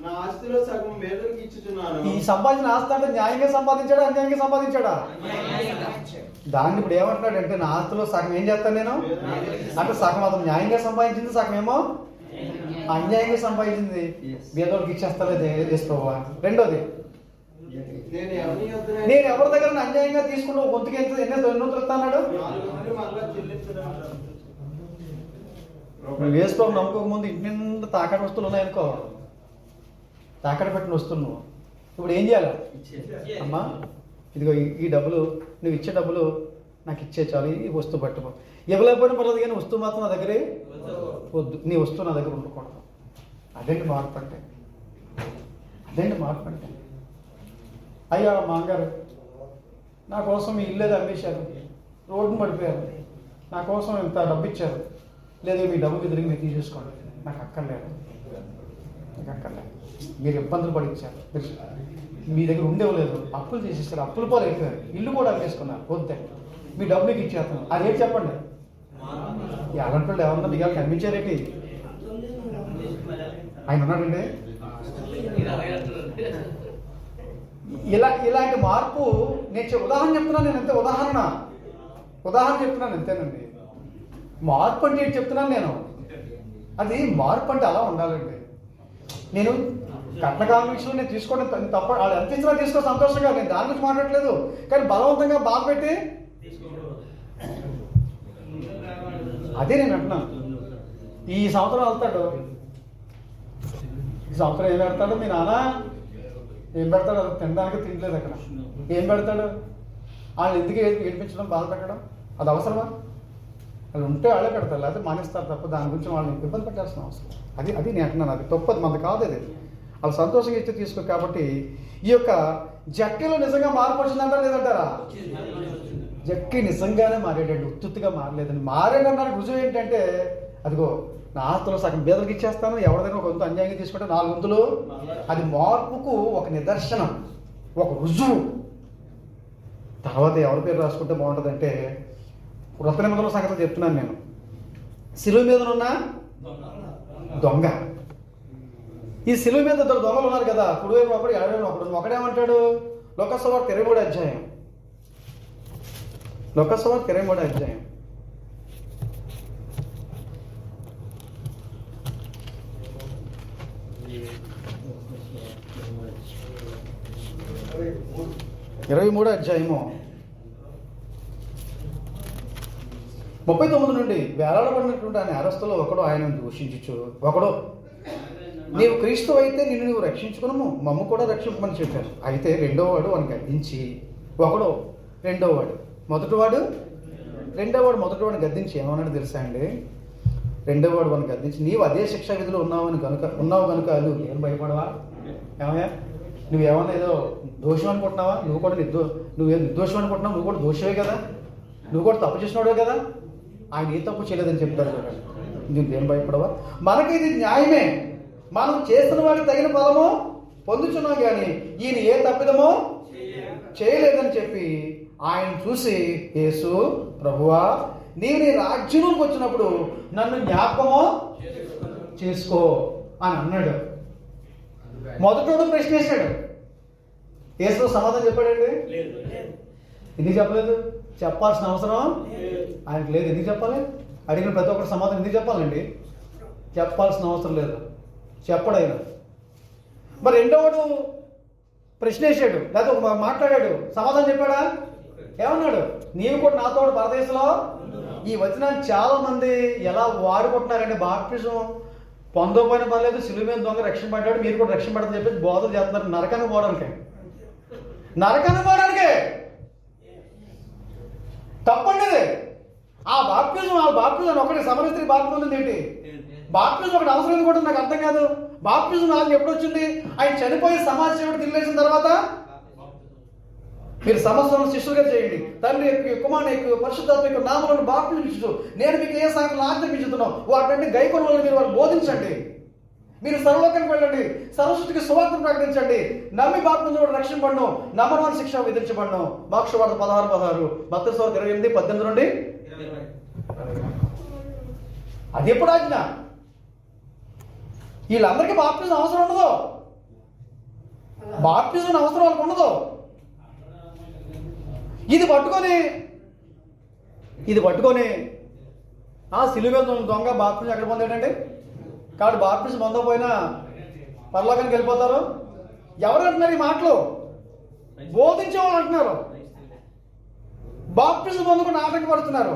C: నా ఆస్తిలో సగం పేదలకు ఇచ్చుచున్నాను.
A: ఈ సంపాదించిన ఆస్తి అంటే న్యాయంగా సంపాదించాడా అన్యాయంగా సంపాదించాడా? దాన్ని ఇప్పుడు ఏమంటున్నాడంటే నా ఆస్తిలో సగం ఏం చేస్తాను నేను అంటే సగం అతను న్యాయంగా సంపాదించింది, సగం ఏమో అన్యాయంగా సంపాదించింది. పేదోళ్ళకి ఇచ్చేస్తాలేదు యేసు ప్రభువా. రెండోది, నేను ఎవరి దగ్గర అన్యాయంగా తీసుకుంటూ గొంతుకి ఎన్నో అన్నాడు. యేసు ప్రభు నమ్ముకోక ముందు ఇంటి నిండా తాకటి వస్తువులు ఉన్నాయనుకో, తాకట పెట్టిన వస్తువులు నువ్వు ఇప్పుడు ఏం చేయాలి? అమ్మా ఇదిగో ఈ డబ్బులు, నువ్వు ఇచ్చే డబ్బులు నాకు ఇచ్చే చాలు, ఈ వస్తువు పట్టుకో. ఇవ్వలేకపోయినా పర్లేదు కానీ వస్తువు మాత్రం నా దగ్గరే వద్దు. నీ వస్తువు నా దగ్గర ఉండకూడదు. అదేంటి మార్పు అంటే? అదేంటి మార్పు అంటే? అయ్యా మాంగారు నా కోసం మీ ఇల్లు అమ్మేశారు, రోడ్డును పడిపోయారు, నా కోసం ఇంత డబ్బు ఇచ్చారు, లేదు మీ డబ్బు తిరిగి మీరు తీసేసుకోండి, నాకు అక్కర్లేదు, నాకు అక్కర్లేదు. మీరు ఇబ్బందులు పడిచ్చారు, మీ దగ్గర ఉండేవలేదు, అప్పులు చేసేసారు, అప్పులు పాలు అయిపోయారు, ఇల్లు కూడా అమ్మేసుకున్నారు, వద్దే మీ డబ్బు మీకు ఇచ్చేస్తాను. అదేంటి చెప్పండి? అలాంటి వాళ్ళు ఎవరన్నా మీకు కనిపించారేంటి? ఆయన ఉన్నాడండి. ఇలాంటి మార్పు నేను ఉదాహరణ చెప్తున్నాను. నేను అంతే ఉదాహరణ చెప్తున్నాను అంతేనండి. మార్పు అంటే ఏంటి చెప్తున్నాను నేను. అది మార్పు అంటే అలా ఉండాలండి. నేను కట్నకాల విషయంలో నేను తీసుకోవడం తప్ప, వాళ్ళు ఎంత ఇచ్చినా తీసుకో సంతోషంగా, నేను దాని గురించి మాట్లాడట్లేదు. కానీ బలవంతంగా బాధ పెట్టి అదే నేను అంటున్నాను. ఈ సంవత్సరం వెళ్తాడు, ఈ సంవత్సరం ఏం పెడతాడు మీ నాన్న, ఏం పెడతాడు? అది తినడానికి తినలేదు అక్కడ. ఏం పెడతాడు? వాళ్ళు ఎందుకు ఏడిపించడం, బాధ పెట్టడం అది అవసరమా? వాళ్ళు ఉంటే వాళ్ళే పెడతారు, లేకపోతే మానేస్తారు తప్ప దాని గురించి వాళ్ళని ఇబ్బంది పెట్టాల్సిన అవసరం. అది నేను అంటున్నాను. అది తప్పదు, మనది కాదు. అది వాళ్ళు సంతోషంగా ఇచ్చి తీసుకో. కాబట్టి ఈ యొక్క జక్కీలో నిజంగా మార్పు వచ్చిందంటారా లేదంటారా? జక్కి నిజంగానే మారాడండి, ఉత్తుగా మారలేదండి. మారాడడానికి రుజువు ఏంటంటే, అదిగో నా ఆస్తులు సగం బీదలకు ఇచ్చేస్తాను, ఎవరిదైనా ఒక వంతు అన్యాయంగా తీసుకుంటే 4 వంతులు. అది మార్పుకు ఒక నిదర్శనం, ఒక రుజువు. తర్వాత ఎవరి పేరు రాసుకుంటే బాగుంటుందంటే, కృత నిబంధనల సంగతి చెప్తున్నాను నేను. శిలువ మీద ఉన్న దొంగ, ఈ శిలువ మీద 2 దొంగలు ఉన్నారు కదా, కుడివైపు ఒకడు ఎడవైపు ఒకడు. ఒకడేమంటాడు? లోకసువార్త 23వ అధ్యాయం, లోకసువార్త 23వ అధ్యాయం 23వ అధ్యాయము 39 నుండి, వేలాడబడినటువంటి ఆయన అరెస్టులో ఒకడు ఆయనను దూషించుచు, ఒకడు నీవు క్రీస్తు అయితే నిన్ను నువ్వు రక్షించుకును, మమ్ము కూడా రక్షించమని చెప్పారు. అయితే రెండోవాడు వాడిని గద్దించి, ఒకడు రెండోవాడు మొదటివాడిని గద్దించి ఏమన్నాడు తెలుసా అండి? రెండోవాడు వాడిని గద్దించి, నీవు అదే శిక్షా విధిలో ఉన్నావు కనుక ఏం భయపడవా? ఏమయ్యా, నువ్వేమన్నా ఏదో దోషం అనుకుంటున్నావా? నువ్వేం నిర్దోషం అనుకుంటున్నావు? నువ్వు కూడా దోషమే కదా, నువ్వు కూడా తప్పు చేసినవాడే కదా. ఆయన ఏ తప్పు చేయలేదని చెప్తారు చూడండి. నువ్వేం భయపడవా? మనకి ఇది న్యాయమే, మనం చేసిన వాడికి తగిన ఫలము పొందుతున్నాం, కానీ ఈయన ఏ తప్పిదమో చేయలేదని చెప్పి ఆయన చూసి, యేసు ప్రభువా, నీవు నీ రాజ్యంలోకి వచ్చినప్పుడు నన్ను జ్ఞాపకము చేసుకో అని అన్నాడు. మొదటోడు ప్రశ్న వేశాడు, యేసు సమాధానం చెప్పాడండి? ఎందుకు చెప్పలేదు? చెప్పాల్సిన అవసరం ఆయనకు లేదు. ఎందుకు చెప్పాలి? అడిగిన ప్రతి ఒక్కరు సమాధానం ఎందుకు చెప్పాలండి? చెప్పాల్సిన అవసరం లేదు, చెప్పడైనా. మరి రెండోవాడు ప్రశ్న వేసాడు, లేకపోతే మాట్లాడాడు, సమాధానం చెప్పాడా? ఏమన్నాడు? నీవు కూడా నాతో పరదేశంలో. ఈ వచనాన్ని చాలా మంది ఎలా వాడుకుంటున్నారంటే, బాప్టిజం పొందకపోయిన పర్లేదు, సిలువ మీద దొంగ రక్షణ పడ్డాడు, మీరు కూడా రక్షణ పడదని చెప్పి బోధలు చేస్తున్నారు. నరకానికి పోవడానికి తప్పండి. ఆ బాప్టిజం ఒకటి సమరస్త్రీ బాప్టిజం ఏంటి? బాప్టిజం ఒకటి అవసరం కూడా నాకు అర్థం కాదు. బాప్టిజం నాకు ఎప్పుడు వచ్చింది? ఆయన చనిపోయి సమాజ సేవకు తిరిగేసిన తర్వాత మీరు సమస్యలను శిష్యులుగా చేయండి, తండ్రి యొక్క కుమారుని యొక్క పరిశుద్ధాత్మ యొక్క నామములను బాప్టిజం, నేను మీకు ఏ సంగతులు ఆజ్ఞాపించుతున్నాను వాటిని గైకొన వల్ల మీరు వారు బోధించండి. మీరు సర్వలోకానికి వెళ్ళండి, సర్వసృష్టికి సువార్తను ప్రకటించండి, నమ్మి బాప్టిజం రక్షణ పడను, నమ్మని శిక్ష విధించబడను. మోక్షవార్త 16:16, మత్తయి 28:18 నుండి. అది ఎప్పుడు ఆజ్ఞ? వీళ్ళందరికీ బాప్టిజం అవసరం ఉండదు, బాప్టిజం అవసరం వాళ్ళకు ఉండదు. ఇది పట్టుకొని ఆ సిలువ దొంగ బాప్టిజం ఎక్కడ పొందాడండి? కాబట్టి బాప్టిజం పొందకపోయినా పరలోకానికి వెళ్ళిపోతారు. ఎవరు అంటున్నారు ఈ మాటలు? బోధించే వాళ్ళు అంటున్నారు. బాప్టిజం పొందుకుని ఆటంకపడుతున్నారు.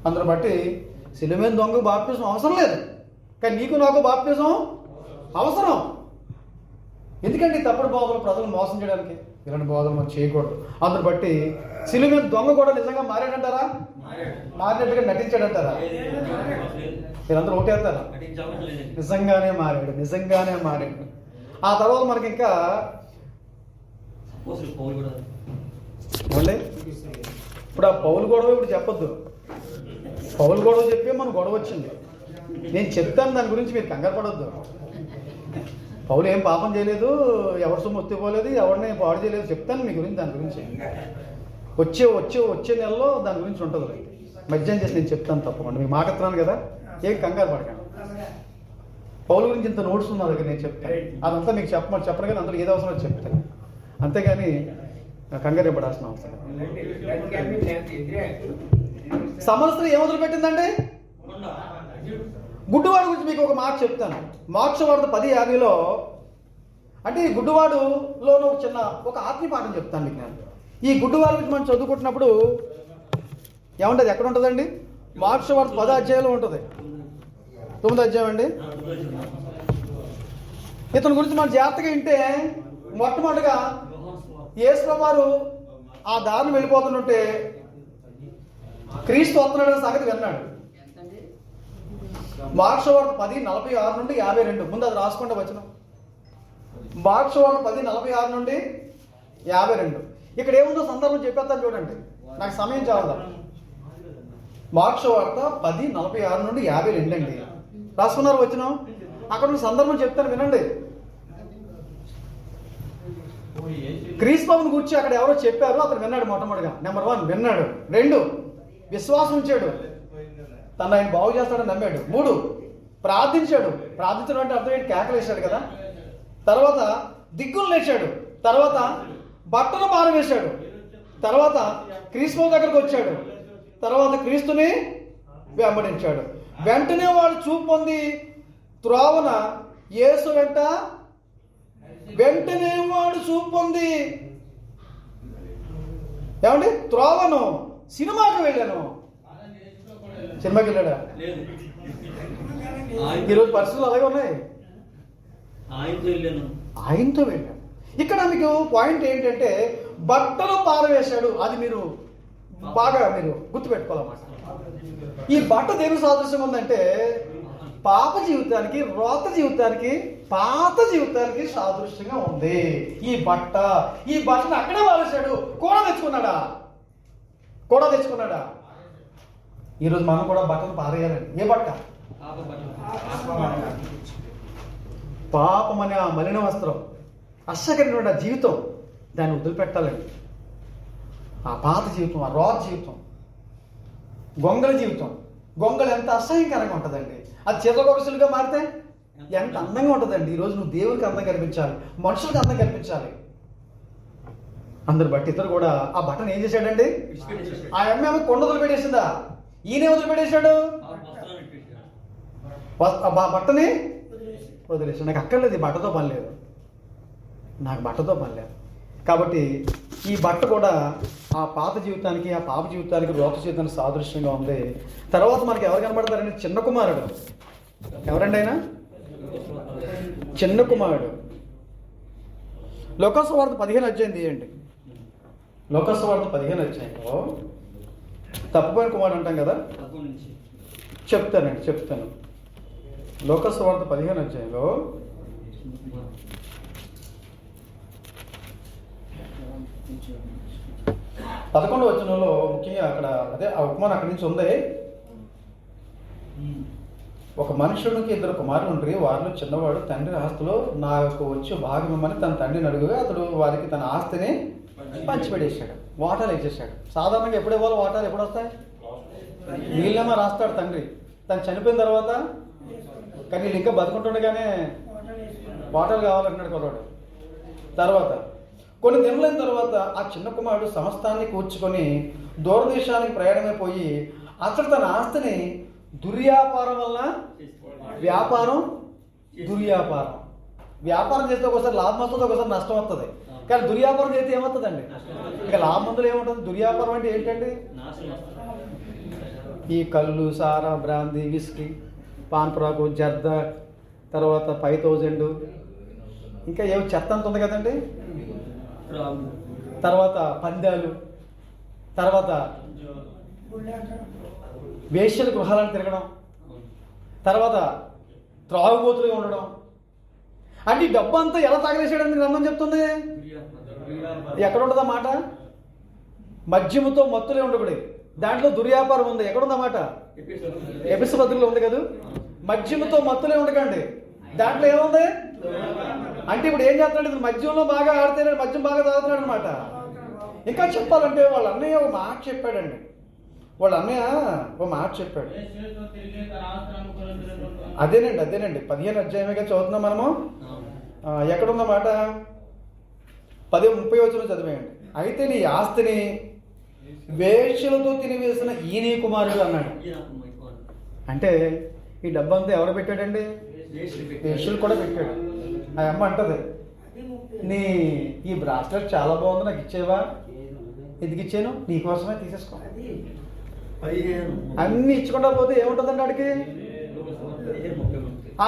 A: అందును బట్టి సిలువ మీద దొంగ బాప్టిజం అవసరం లేదు, కానీ నీకు నాకు బాప్టిజం అవసరం. ఎందుకంటే తప్పుడు బోధలు ప్రజలు మోసం చేయడానికి ఇలాంటి బోధలు మనం చేయకూడదు. అందును బట్టి సిలువ మీద దొంగ కూడా నిజంగా మారాడంటారా? మారినట్టుగా నటించాడంటారా? మీరందరూ ఒకటేస్తారా? నిజంగానే మారాడు. ఆ తర్వాత మనకి ఇంకా ఇప్పుడు ఆ పౌలు గొడవ ఇప్పుడు చెప్పొద్దు. పౌలు గొడవ చెప్పి మన గొడవ వచ్చింది. నేను చెప్తాను, దాని గురించి మీరు కంగారు పడొద్దు. పౌలు ఏం పాపం చేయలేదు, ఎవరి సొమ్ము ఒత్తిపోలేదు, ఎవరిని పాడు చేయలేదు. చెప్తాను మీ గురించి, దాని గురించి వచ్చే నెలలో దాని గురించి ఉంటుంది. మధ్యాహ్నం చేసి నేను చెప్తాను తప్పకుండా. మీకు మాట ఇస్తున్నాను కదా, ఏం కంగారు పడకండి. పౌలు గురించి ఇంత నోట్స్ ఉన్న దగ్గర నేను చెప్తాను, అదంతా మీకు చెప్పను కానీ అందరూ ఏది అవసరం చెప్తాను. అంతేగాని కంగారు పడాల్సిన అవసరం. సమస్య ఏం వదిలిపెట్టిందండి? గుడ్డివాడు గురించి మీకు ఒక మాట చెప్తాను. మోక్షవార్త 10:50లో అంటే ఈ గుడ్డివాడులోనూ ఒక ఆత్మీయ పాఠం చెప్తాను మీకు నేను. ఈ గుడ్డివాడు గురించి మనం చదువుకుంటున్నప్పుడు ఏముంటుంది? ఎక్కడ ఉంటుందండి? మోక్షవార్త 10వ అధ్యాయంలో ఉంటుంది. 9వ అధ్యాయం అండి. ఇతని గురించి మనం జాగ్రత్తగా వింటే మొట్టమొదటిగా యేసు వారు ఆ దారిని వెళ్ళిపోతుంటే క్రీస్తు వస్తున్నాడనే సంగతి విన్నాడు. మోక్షవార్త 10:46 నుండి 52. ముందు అది రాసుకుంటే వచనం. మోక్షవార్త 10:46 నుండి 52. ఇక్కడ ఏముందో సందర్భం చెప్పేస్తాను చూడండి, నాకు సమయం చాలదా. మోక్షవార్త 10:46 నుండి 52 అండి. రాసుకున్నారు వచనం? అక్కడ ఉన్న సందర్భం చెప్తాను వినండి. క్రీస్తు ప్రభువుని గురించి అక్కడ ఎవరో చెప్పారు, అతను విన్నాడు. మొట్టమొదటిగా నెంబర్ 1 విన్నాడు. 2 విశ్వాసం ఉంచాడు, తను ఆయన బాగు చేస్తాడని నమ్మాడు. 3 ప్రార్థించాడు. ప్రార్థించడం అంటే అర్థం ఏంటి? కేకలేశాడు కదా. తర్వాత దిక్కులు లేచాడు. తర్వాత బట్టలు మారవేశాడు. తర్వాత క్రీస్తు దగ్గరకు వచ్చాడు. తర్వాత క్రీస్తుని వెంబడించాడు. వెంటనే వాడు చూపు పొంది త్రోవన యేసు వెంట వెంటనే వాడు చూపు పొంది ఏమండి త్రోవను సినిమాకి వెళ్ళాను. సినిమాకి వెళ్ళాడా? ఈరోజు పరిస్థితులు అలాగే ఉన్నాయి. ఆయనతో వెళ్ళాను. ఇక్కడ మీకు పాయింట్ ఏంటంటే బట్టలు పారవేశాడు. అది మీరు బాగా గుర్తుపెట్టుకోవాలన్నమాట. ఈ బట్ట దేని సాదృశ్యం ఉందంటే పాప జీవితానికి, రోత జీవితానికి, పాత జీవితానికి సాదృశ్యంగా ఉంది ఈ బట్టను అక్కడే పారేశాడు. కూడా తెచ్చుకున్నాడా? ఈరోజు మనం కూడా బట్టలు పారేయాలండి. ఏ బట్ట? పాపం అనే ఆ మలిన వస్త్రం, అసహ్యకరమైన జీవితం, దాన్ని వదిలిపెట్టాలండి. ఆ పాత జీవితం, ఆ రోత జీవితం, గొంగళ జీవితం. గొంగళ ఎంత అసహ్యకరంగా ఉంటుందండి. అది చిరగొగసులుగా మారితే ఎంత అందంగా ఉంటుందండి. ఈరోజు నువ్వు దేవుడికి అందం కనిపించాలి, మనుషులకు అందం కనిపించాలి. అందరు బట్టి ఇద్దరు కూడా ఆ బట్టను ఏం చేశాడండి? ఆ అమ్మ కొండ వదిలిపెట్టేసిందా? ఈయనే వదిలిపెట్టేశాడు. బట్టని వదిలేసాడు. నాకు అక్కర్లేదు, ఈ బట్టతో పని లేదు, నాకు బట్టతో పని లేదు. కాబట్టి ఈ బట్ట కూడా ఆ పాత జీవితానికి, ఆ పాప జీవితానికి, రోత జీవితానికి సాదృశ్యంగా ఉంది. తర్వాత మనకి ఎవరు కనబడతారండి? చిన్న కుమారుడు. ఎవరండి ఆయన? చిన్న కుమారుడు. లోకసువార్త 15 అధ్యాయం తీయండి. లోకసువార్త 15 అధ్యాయంలో తప్పుపోయిన కుమారుడు అంటాం కదా, చెప్తాను. లోకసువార్త 15 అధ్యాయంలో 11వ వచనంలో ముఖ్యంగా అక్కడ అదే ఆ ఉపమానం అక్కడి నుంచి ఉంది. ఒక మనుషుడికి 2 కుమారులు ఉండ్రి, వారిలో చిన్నవాడు తండ్రి ఆస్తిలో నాకు వచ్చి భాగం ఇవ్వమని తన తండ్రిని అడుగుగా అతడు వారికి తన ఆస్తిని పంచిపెట్టేశాడు, వాటాలు వేసేసాడు. సాధారణంగా ఎప్పుడు ఇవ్వాలి వాటాలు? ఎప్పుడు వస్తాయి? వీళ్ళేమో రాస్తాడు తండ్రి. తను చనిపోయిన తర్వాత, కానీ వీళ్ళు ఇంకా బతుకుంటుండగానే వాటాలు కావాలంటున్నాడు కుర్రాడు. తర్వాత కొన్ని దినములైన తర్వాత ఆ చిన్న కుమారుడు సమస్తాన్ని కూర్చుకొని దూరదేశానికి ప్రయాణమైపోయి అతడు తన ఆస్తిని దుర్వ్యాపారం వల్ల వ్యాపారం చేస్తే ఒకసారి లాభం వస్తుంది, ఒకసారి నష్టం వస్తుంది. కానీ దుర్వ్యాపారం చేస్తే ఏమవుతుందండి? ఇక లాభం అందులో ఏముంటుంది? దుర్వ్యాపారం అంటే ఏంటండి? ఈ కళ్ళు, సారా, బ్రాందీ, విస్కీ, పాన్పరాకు, జర్ద, తర్వాత 5000, ఇంకా ఏమో చెత్త అంత ఉంది కదండి. తర్వాత పందాలు, తర్వాత వేశ్యల గృహాలను తిరగడం, తర్వాత త్రాగుబోతులుగా ఉండడం. అంటే ఈ డబ్బు అంతా ఎలా తగలేసాడని గ్రంథం చెప్తుంది. ఎక్కడ ఉండదా మాట? మద్యముతో మత్తులే ఉండకూడదు. దాంట్లో దుర్వ్యాపారం ఉంది. ఎక్కడుందా మాట? ఎపిసు పత్రికలో ఉంది కదా. మద్యముతో మత్తులే ఉండకండి. దాంట్లో ఏముంది అంటే ఇప్పుడు ఏం చేస్తున్నాడు? ఇప్పుడు మద్యంలో బాగా ఆడుతున్నాడు, మద్యం బాగా తాగుతున్నాడు అనమాట. ఇంకా చెప్పాలంటే వాళ్ళ అన్నయ్య ఒక మాట చెప్పాడండి. అదేనండి 15 అధ్యాయమేగా చదువుతున్నాం మనము. ఎక్కడుందన్నమాట? 10:30 చదివేయండి. అయితే నీ ఆస్తిని వేశ్యలతో తినివేసిన ఈ నీ కుమారుడు అన్నాడు. అంటే ఈ డబ్బంతా ఎవరు పెట్టాడండి? వేశ్యలు కూడా పెట్టాడు. ఆ అమ్మ అంటది, నీ ఈ బ్రాస్లెట్ చాలా బాగుంది, నాకు ఇచ్చేవా? ఎందుకు ఇచ్చాను? నీకోసమే, తీసేసుకో. అన్ని ఇచ్చుకుంటా పోతే ఏముంటుందండి వాడికి?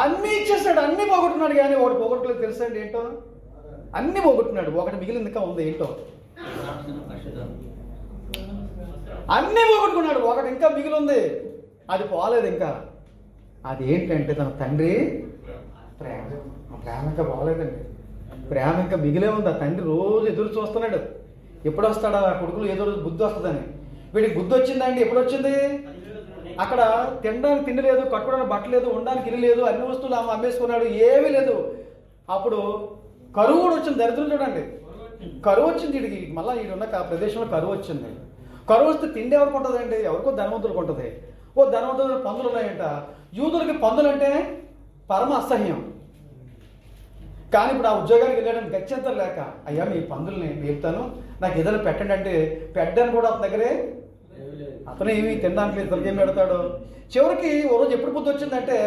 A: అన్ని ఇచ్చేస్తాడు, అన్ని పోగొట్టున్నాడు. కానీ ఒకటి పోగొట్టుకోలేదు తెలుసండి ఏంటో? అన్ని పోగొట్టున్నాడు, ఒకటి మిగిలింది ఇంకా ఉంది. ఏంటో? అన్నీ పోగొట్టుకున్నాడు, ఒకటి ఇంకా మిగిలి ఉంది, అది పోలేదు ఇంకా. అది ఏంటంటే తన తండ్రి ప్రేమ. ప్రేమ ఇంకా పోలేదండి, ప్రేమ ఇంకా మిగిలే ఉంది. ఆ తండ్రి రోజు ఎదురు చూస్తున్నాడు, ఎప్పుడు వస్తాడా ఆ కొడుకులు, ఏదో రోజు బుద్ధి వస్తుందని. వీడికి బుద్ధి వచ్చిందండి. ఎప్పుడు వచ్చింది? అక్కడ తినడానికి తిండి లేదు, కట్టుకోవడానికి బట్ట లేదు, ఉండడానికి ఇల్లు లేదు, అన్ని వస్తువులు అమ్మేసుకున్నాడు, ఏమీ లేదు. అప్పుడు కరువు కూడా వచ్చింది. దరిద్రం చూడండి, కరువు వచ్చింది వీడికి. మళ్ళీ వీడున్న ప్రదేశంలో కరువు వచ్చింది. కరువు వస్తే తిండి ఎవరికి ఉంటుందండి? ఎవరికో ధనవంతులకు ఉంటుంది. ఓ ధనవంతులు పందులు ఉన్నాయంట. యూదులకి పందులు అంటే పరమ అసహ్యం. కానీ ఇప్పుడు ఆ ఉద్యోగానికి వెళ్ళాడని గత్యంతరం లేక, అయ్యా మీ పందుల్ని మేపుతాను, నాకు ఏదైనా పెట్టండి అంటే పెట్టని కూడా అతని దగ్గరే. అతను ఏమి తినడానికి లేదు, తనకేం పెడతాడు? చివరికి ఓ రోజు ఎప్పుడు బుద్ధి వచ్చిందంటే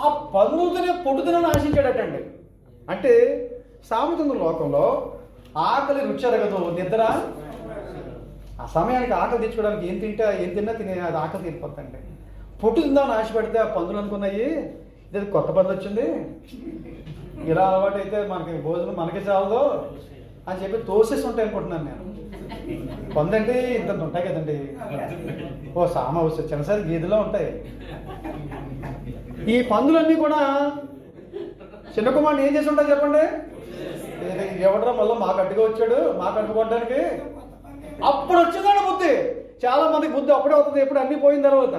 A: ఆ పందులతోనే పొట్టు తినని ఆశించాడటండి. అంటే సామెత లోకంలో ఆకలి రుచి అరగదు, నిద్ర. ఆ సమయానికి ఆకలి తెచ్చుకోవడానికి ఏం తిన్నా తినే అది ఆకలి తీరిపోతుందండి. పొట్టు తిందామని ఆశ పెడితే ఆ పందులు అనుకున్నాయి, ఇది కొత్త పందులు వచ్చింది, ఇలా అలవాటు అయితే మనకి భోజనం మనకి చాలదు అని చెప్పి తోసేసి ఉంటాయి అనుకుంటున్నాను నేను. పందంటే ఇంత ఉంటాయి కదండి, ఓ సామ చిన్నసారి గీదిలో ఉంటాయి. ఈ పందులన్నీ కూడా చిన్న కుమారుని ఏం చేసి ఉంటాయి చెప్పండి? ఎవడరా మళ్ళీ మాకు అడ్డుగా వచ్చాడు, మాకు అడ్డుకోవడానికి. అప్పుడు వచ్చిందండి బుద్ధి. చాలా మందికి బుద్ధి అప్పుడే అవుతుంది, ఎప్పుడు అన్ని పోయిన తర్వాత.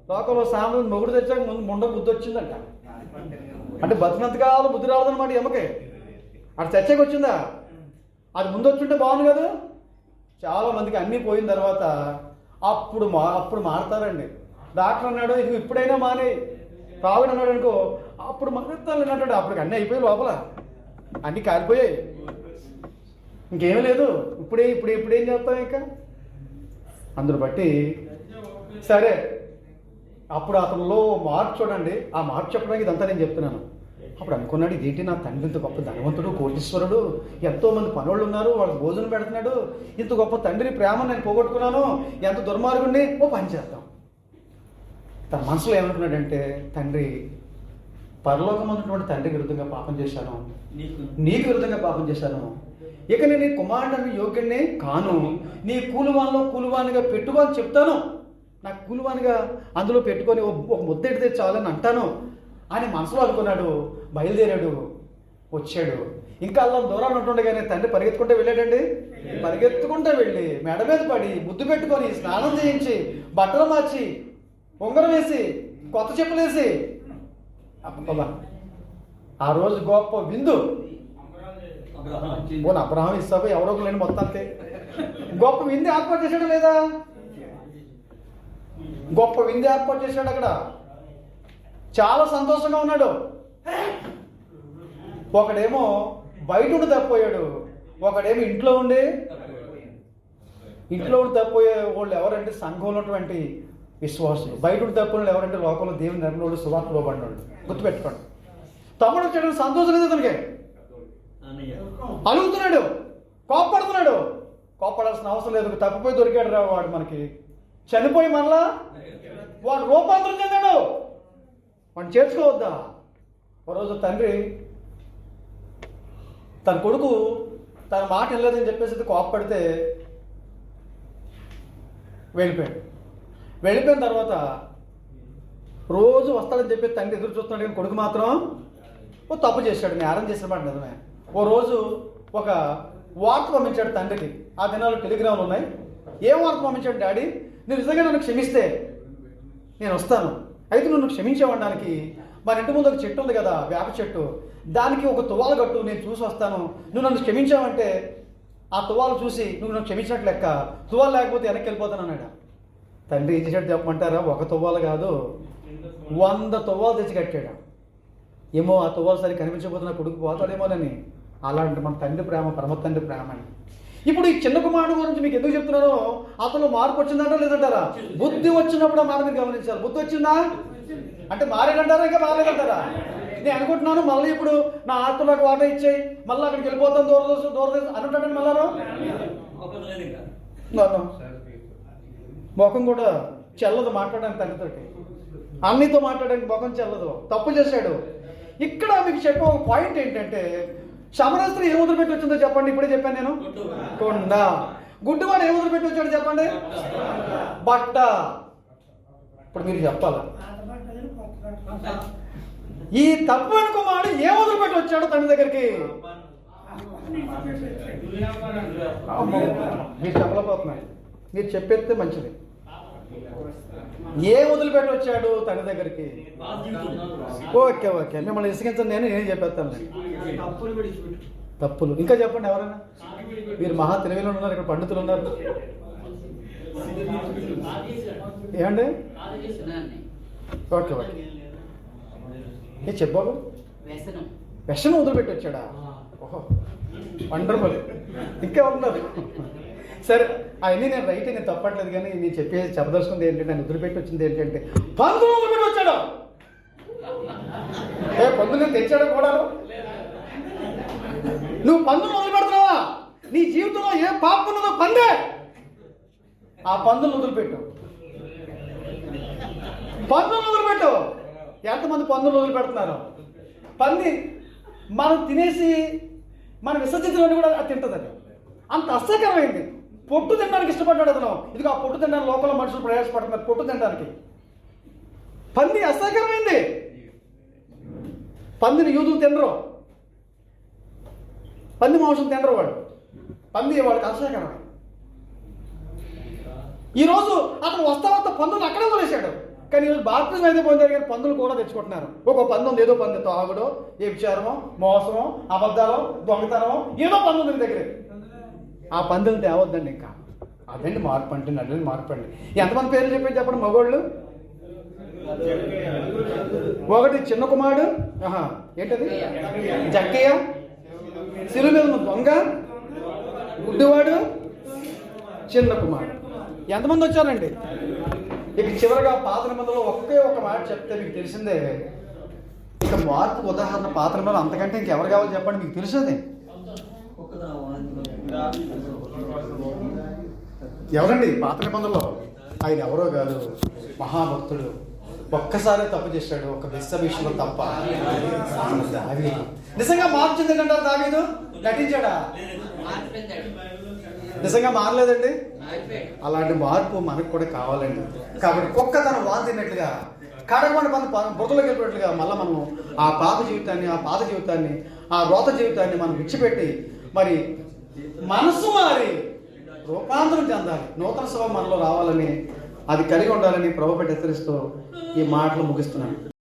A: లోకంలో సామాన్లు మొగుడు తెచ్చాక ముందు ముండ బుద్ధి వచ్చిందంట. అంటే బతినంతకాలం బుద్ధి రావద్దనమాట ఎమ్మకే. అటు చర్చకి వచ్చిందా? అది ముందు వచ్చుంటే బాగుంది కదా. చాలా మందికి అన్నీ పోయిన తర్వాత అప్పుడు మారుతారండి. డాక్టర్ అన్నాడు ఇది ఇప్పుడైనా మానే, తాగుడు అన్నాడు అనుకో, అప్పుడు మారుతాను అంటాడు. అప్పటికి అన్నీ అయిపోయి లోపల అన్నీ కాలిపోయాయి, ఇంకేమీ లేదు. ఇప్పుడేం చేస్తాం ఇంకా? అందును బట్టి సరే, అప్పుడు అతనిలో మార్పు చూడండి. ఆ మార్పు చెప్పడానికి ఇదంతా నేను చెప్తున్నాను. అప్పుడు అనుకున్నాడు, ఇదేంటి నా తండ్రి ఇంత గొప్ప ధనవంతుడు, కోటీశ్వరుడు, ఎంతోమంది పనులు ఉన్నారు, వాళ్ళకి భోజనం పెడుతున్నాడు, ఇంత గొప్ప తండ్రి ప్రేమ నేను పోగొట్టుకున్నాను, ఎంత దుర్మార్గుడిని, ఓ పని చేద్దాం. తన మనసులో ఏమనుకున్నాడంటే, తండ్రి పరలోకమందున్నటువంటి తండ్రి విరుద్ధంగా పాపం చేశాను, నీకు విరుద్ధంగా పాపం చేశాను, ఇక నేను నీ కుమారుడిని యోగ్యుడిని కాను, నీ కూలివానిగా పెట్టుకోని చెప్తాను, నాకు కూలివానిగా అందులో పెట్టుకొని ఒక ముద్ద ఎడితే చాలని అంటాను అని మనసులో అనుకున్నాడు. బయలుదేరాడు, వచ్చాడు. ఇంకా అలా దూరాన్ని ఉంటుండగానే తండ్రి పరిగెత్తుకుంటే వెళ్ళాడండి. పరిగెత్తుకుంటే వెళ్ళి మెడ మీద పడి ముద్దు పెట్టుకొని స్నానం చేయించి బట్టలు మార్చి ఉంగరం వేసి కొత్త చెప్పులు వేసి అబ్బా ఆ రోజు గొప్ప విందు. అబ్రహాం ఇస్సాకు ఎవరో లేని మొత్తానికి గొప్ప విందు ఏర్పాటు చేశాడు లేదా? గొప్ప విందు ఏర్పాటు చేశాడు. అక్కడ చాలా సంతోషంగా ఉన్నాడు. ఒకడేమో బయట ఉండి తప్పిపోయాడు, ఒకడేమో ఇంట్లో ఉండి తప్పిపోయే వాళ్ళు ఎవరంటే సంఘంలో ఉన్నటువంటి విశ్వాసులు. బయట ఉండి తప్పిన వాళ్ళు ఎవరంటే లోకంలో దేవుని నమ్మలోడు సువార్తలో పడినాడు. గుర్తుపెట్టుకోండి. తమ్ముడు వచ్చాడు, సంతోషం లేదు అతనికి, అలుగుతున్నాడు, కోప్పడుతున్నాడు. కోప్పడాల్సిన అవసరం లేదు, తప్పిపోయి దొరికాడు రా వాడు మనకి. చనిపోయి మళ్ళా వాడు రూపాంతరం చెందాడు, వాడిని చేర్చుకోవద్దా? ఒకరోజు తండ్రి తన కొడుకు తన మాట వెళ్ళలేదని చెప్పేసి కోప్పడితే వెళ్ళిపోయాడు. వెళ్ళిపోయిన తర్వాత రోజు వస్తాడని చెప్పి తండ్రి ఎదురు చూస్తున్నాడు, కానీ కొడుకు మాత్రం ఓ తప్పు చేశాడు, నేరం చేసినమాట నిజమే. ఓ రోజు ఒక వార్త పంపించాడు తండ్రికి. ఆ దినాల్లో టెలిగ్రామ్లు ఉన్నాయి. ఏం వార్త పంపించాడు? డాడీ, నువ్వు నిజంగా నన్ను క్షమిస్తే నేను వస్తాను. అయితే నువ్వు క్షమించేవడానికి మన ఇంటి ముందు ఒక చెట్టు ఉంది కదా, వేప చెట్టు, దానికి ఒక తువ్వాలు కట్టు, నేను చూసి వస్తాను. నువ్వు నన్ను క్షమించావంటే ఆ తువ్వాలు చూసి నువ్వు నన్ను క్షమించినట్లు లెక్క, తువ్వాలు లేకపోతే వెనక్కి వెళ్ళిపోతాను అన్నాడు. తండ్రి ఏం చేశాడు చెప్పమంటారా? ఒక తువ్వాలు కాదు, 100 తువ్వాలు తెచ్చి కట్టాడు. ఏమో ఆ తువ్వాలు సరి కనిపించకపోతున్నా కొడుకు పోతాడేమోనని అలాంటి మన తండ్రి ప్రేమ పరమ తండ్రి ప్రేమ అని. ఇప్పుడు ఈ చిన్న కుమారుడు గురించి మీకు ఎందుకు చెప్తున్నారో, అతను మార్పు వచ్చిందంటారా లేదంటారా? బుద్ధి వచ్చినప్పుడు మాట మీరు గమనించాలి. బుద్ధి వచ్చిందా అంటే మారేదంటారా ఇంకా మారేదంటారా? నేను అనుకుంటున్నాను మళ్ళీ ఇప్పుడు నా ఆత్మలకు వాట ఇచ్చేయి, మళ్ళీ అక్కడికి వెళ్ళిపోతాను దూరదేశం అనుకుంటాను. మళ్ళా ముఖం కూడా చెల్లదు మాట్లాడడానికి తండ్రితోటి, అన్నితో మాట్లాడడానికి ముఖం చెల్లదు, తప్పు చేశాడు. ఇక్కడ మీకు చెప్పే ఒక పాయింట్ ఏంటంటే, శమర స్త్రీ ఏ వదిలిపెట్టి వచ్చిందో చెప్పండి. ఇప్పుడే చెప్పాను నేను, కొండ. గుడ్డివాడు ఏ వదిలిపెట్టి వచ్చాడు చెప్పండి? బట్ట. ఇప్పుడు మీరు చెప్పాల, ఈ తప్పని కుమారుడు ఏ వదిలిపెట్టి వచ్చాడు తండ్రి దగ్గరికి? మీరు చెప్పలేకపోతున్నాయి, మీరు చెప్పేస్తే మంచిది. ఏ వదిలిపెట్టి వచ్చాడు తండ్రి దగ్గరికి? ఓకే ఓకే, మిమ్మల్ని ఇసుకించండి, నేనేం చెప్పేస్తాను. తప్పులు ఇంకా చెప్పండి ఎవరైనా. మీరు మహా తెలివిలో ఉన్నారు, ఇక్కడ పండితులు ఉన్నారు. ఏమండి? ఓకే ఓకే, ఏ చెప్పావు? వ్యసనం వదిలిపెట్టి వచ్చాడా? ఓహో వండర్ఫుల్. ఇంకా ఉన్నారు. సరే, అవన్నీ నేను రైట్, నేను తప్పట్లేదు. కానీ నేను చెప్పదలుచుకుంది ఏంటంటే, నేను వదిలిపెట్టి వచ్చింది ఏంటంటే, పందులు వదిలిపెట్టి వచ్చాడు. ఏ పందులు తెచ్చాడు కూడా? నువ్వు పందులు వదిలిపెడుతున్నావా? నీ జీవితంలో ఏ పాపం ఉన్నదో పందే, ఆ పందులు వదిలిపెట్టు. పందులు వదిలిపెట్టు. ఎంతమంది పందులు వదిలిపెడుతున్నారు? పంది మనం తినేసి మన విసర్జించడానికి కూడా అది తింటుంది. అది అంత అసహ్యకరమైంది. పొట్టు తినడానికి ఇష్టపడ్డాడు అతను. ఇదిగో ఆ పొట్టు తినడానికి లోపల మనుషులు ప్రయాసపడుతున్నారు పొట్టు తినడానికి. పంది అసహ్యకరమైంది. పందిని యూదులు తినరు, పంది మాంసం తినరు వాడు. పంది వాడికి అసహ్యకరమైంది. ఈరోజు అతను వస్తా పందులు అక్కడే వదిలేశాడు. కానీ ఈరోజు బాప్తిజం అయితే పొందారు, కానీ పందులు కూడా తెచ్చుకుంటున్నారు. ఒక పందు ఉంది, ఏదో పంది, తాగుడో, ఏ విచారమో, మోసమో, అబద్ధాలో, దొంగతనమో, ఏదో పందు ఉంది దగ్గర. ఆ పందులు తేవద్దండి. ఇంకా అదండి మార్పు అంటే, నల్లని మార్పు అండి. ఎంతమంది పేర్లు చెప్పేది చెప్పండి? మగోళ్ళు ఒకటి చిన్న కుమారుడు, ఏంటది? జక్కయ్య, సిలువ మీద ఉన్న దొంగ, గుడ్డివాడు, చిన్న కుమారుడు. ఎంతమంది వచ్చారండి? ఇక చివరిగా పాత నిబంధనలో ఒకే ఒక మాట చెప్తే మీకు తెలిసిందే. ఇక మార్పు ఉదాహరణ పాత నిబంధనలు, అంతకంటే ఇంకెవరు కావాలి చెప్పండి? మీకు తెలిసేది ఎవరండి? పాత నిబంధనలో ఆయన ఎవరో కాదు, మహాభక్తుడు. ఒక్కసారి తప్పు చేశాడు, ఒక విషయంలో తప్ప. దావీదు నిజంగా మార్పు చెందిందంటారు. దావీదు నటించాడా? నిజంగా మారలేదండి. అలాంటి మార్పు మనకు కూడా కావాలండి. కాబట్టి కుక్క తన వాంతినట్లుగా, కడగమని బురదలోకి వెళ్ళినట్లుగా మళ్ళీ మనం ఆ పాత జీవితాన్ని ఆ రోత జీవితాన్ని మనం విడిచిపెట్టి మరి మనసు మారి రూపాంతరం చెందాలి. నూతన స్వభావం మనలో రావాలని, అది కలిగి ఉండాలని ప్రభువు హెచ్చరిస్తూ ఈ మాటలు ముగిస్తున్నాను.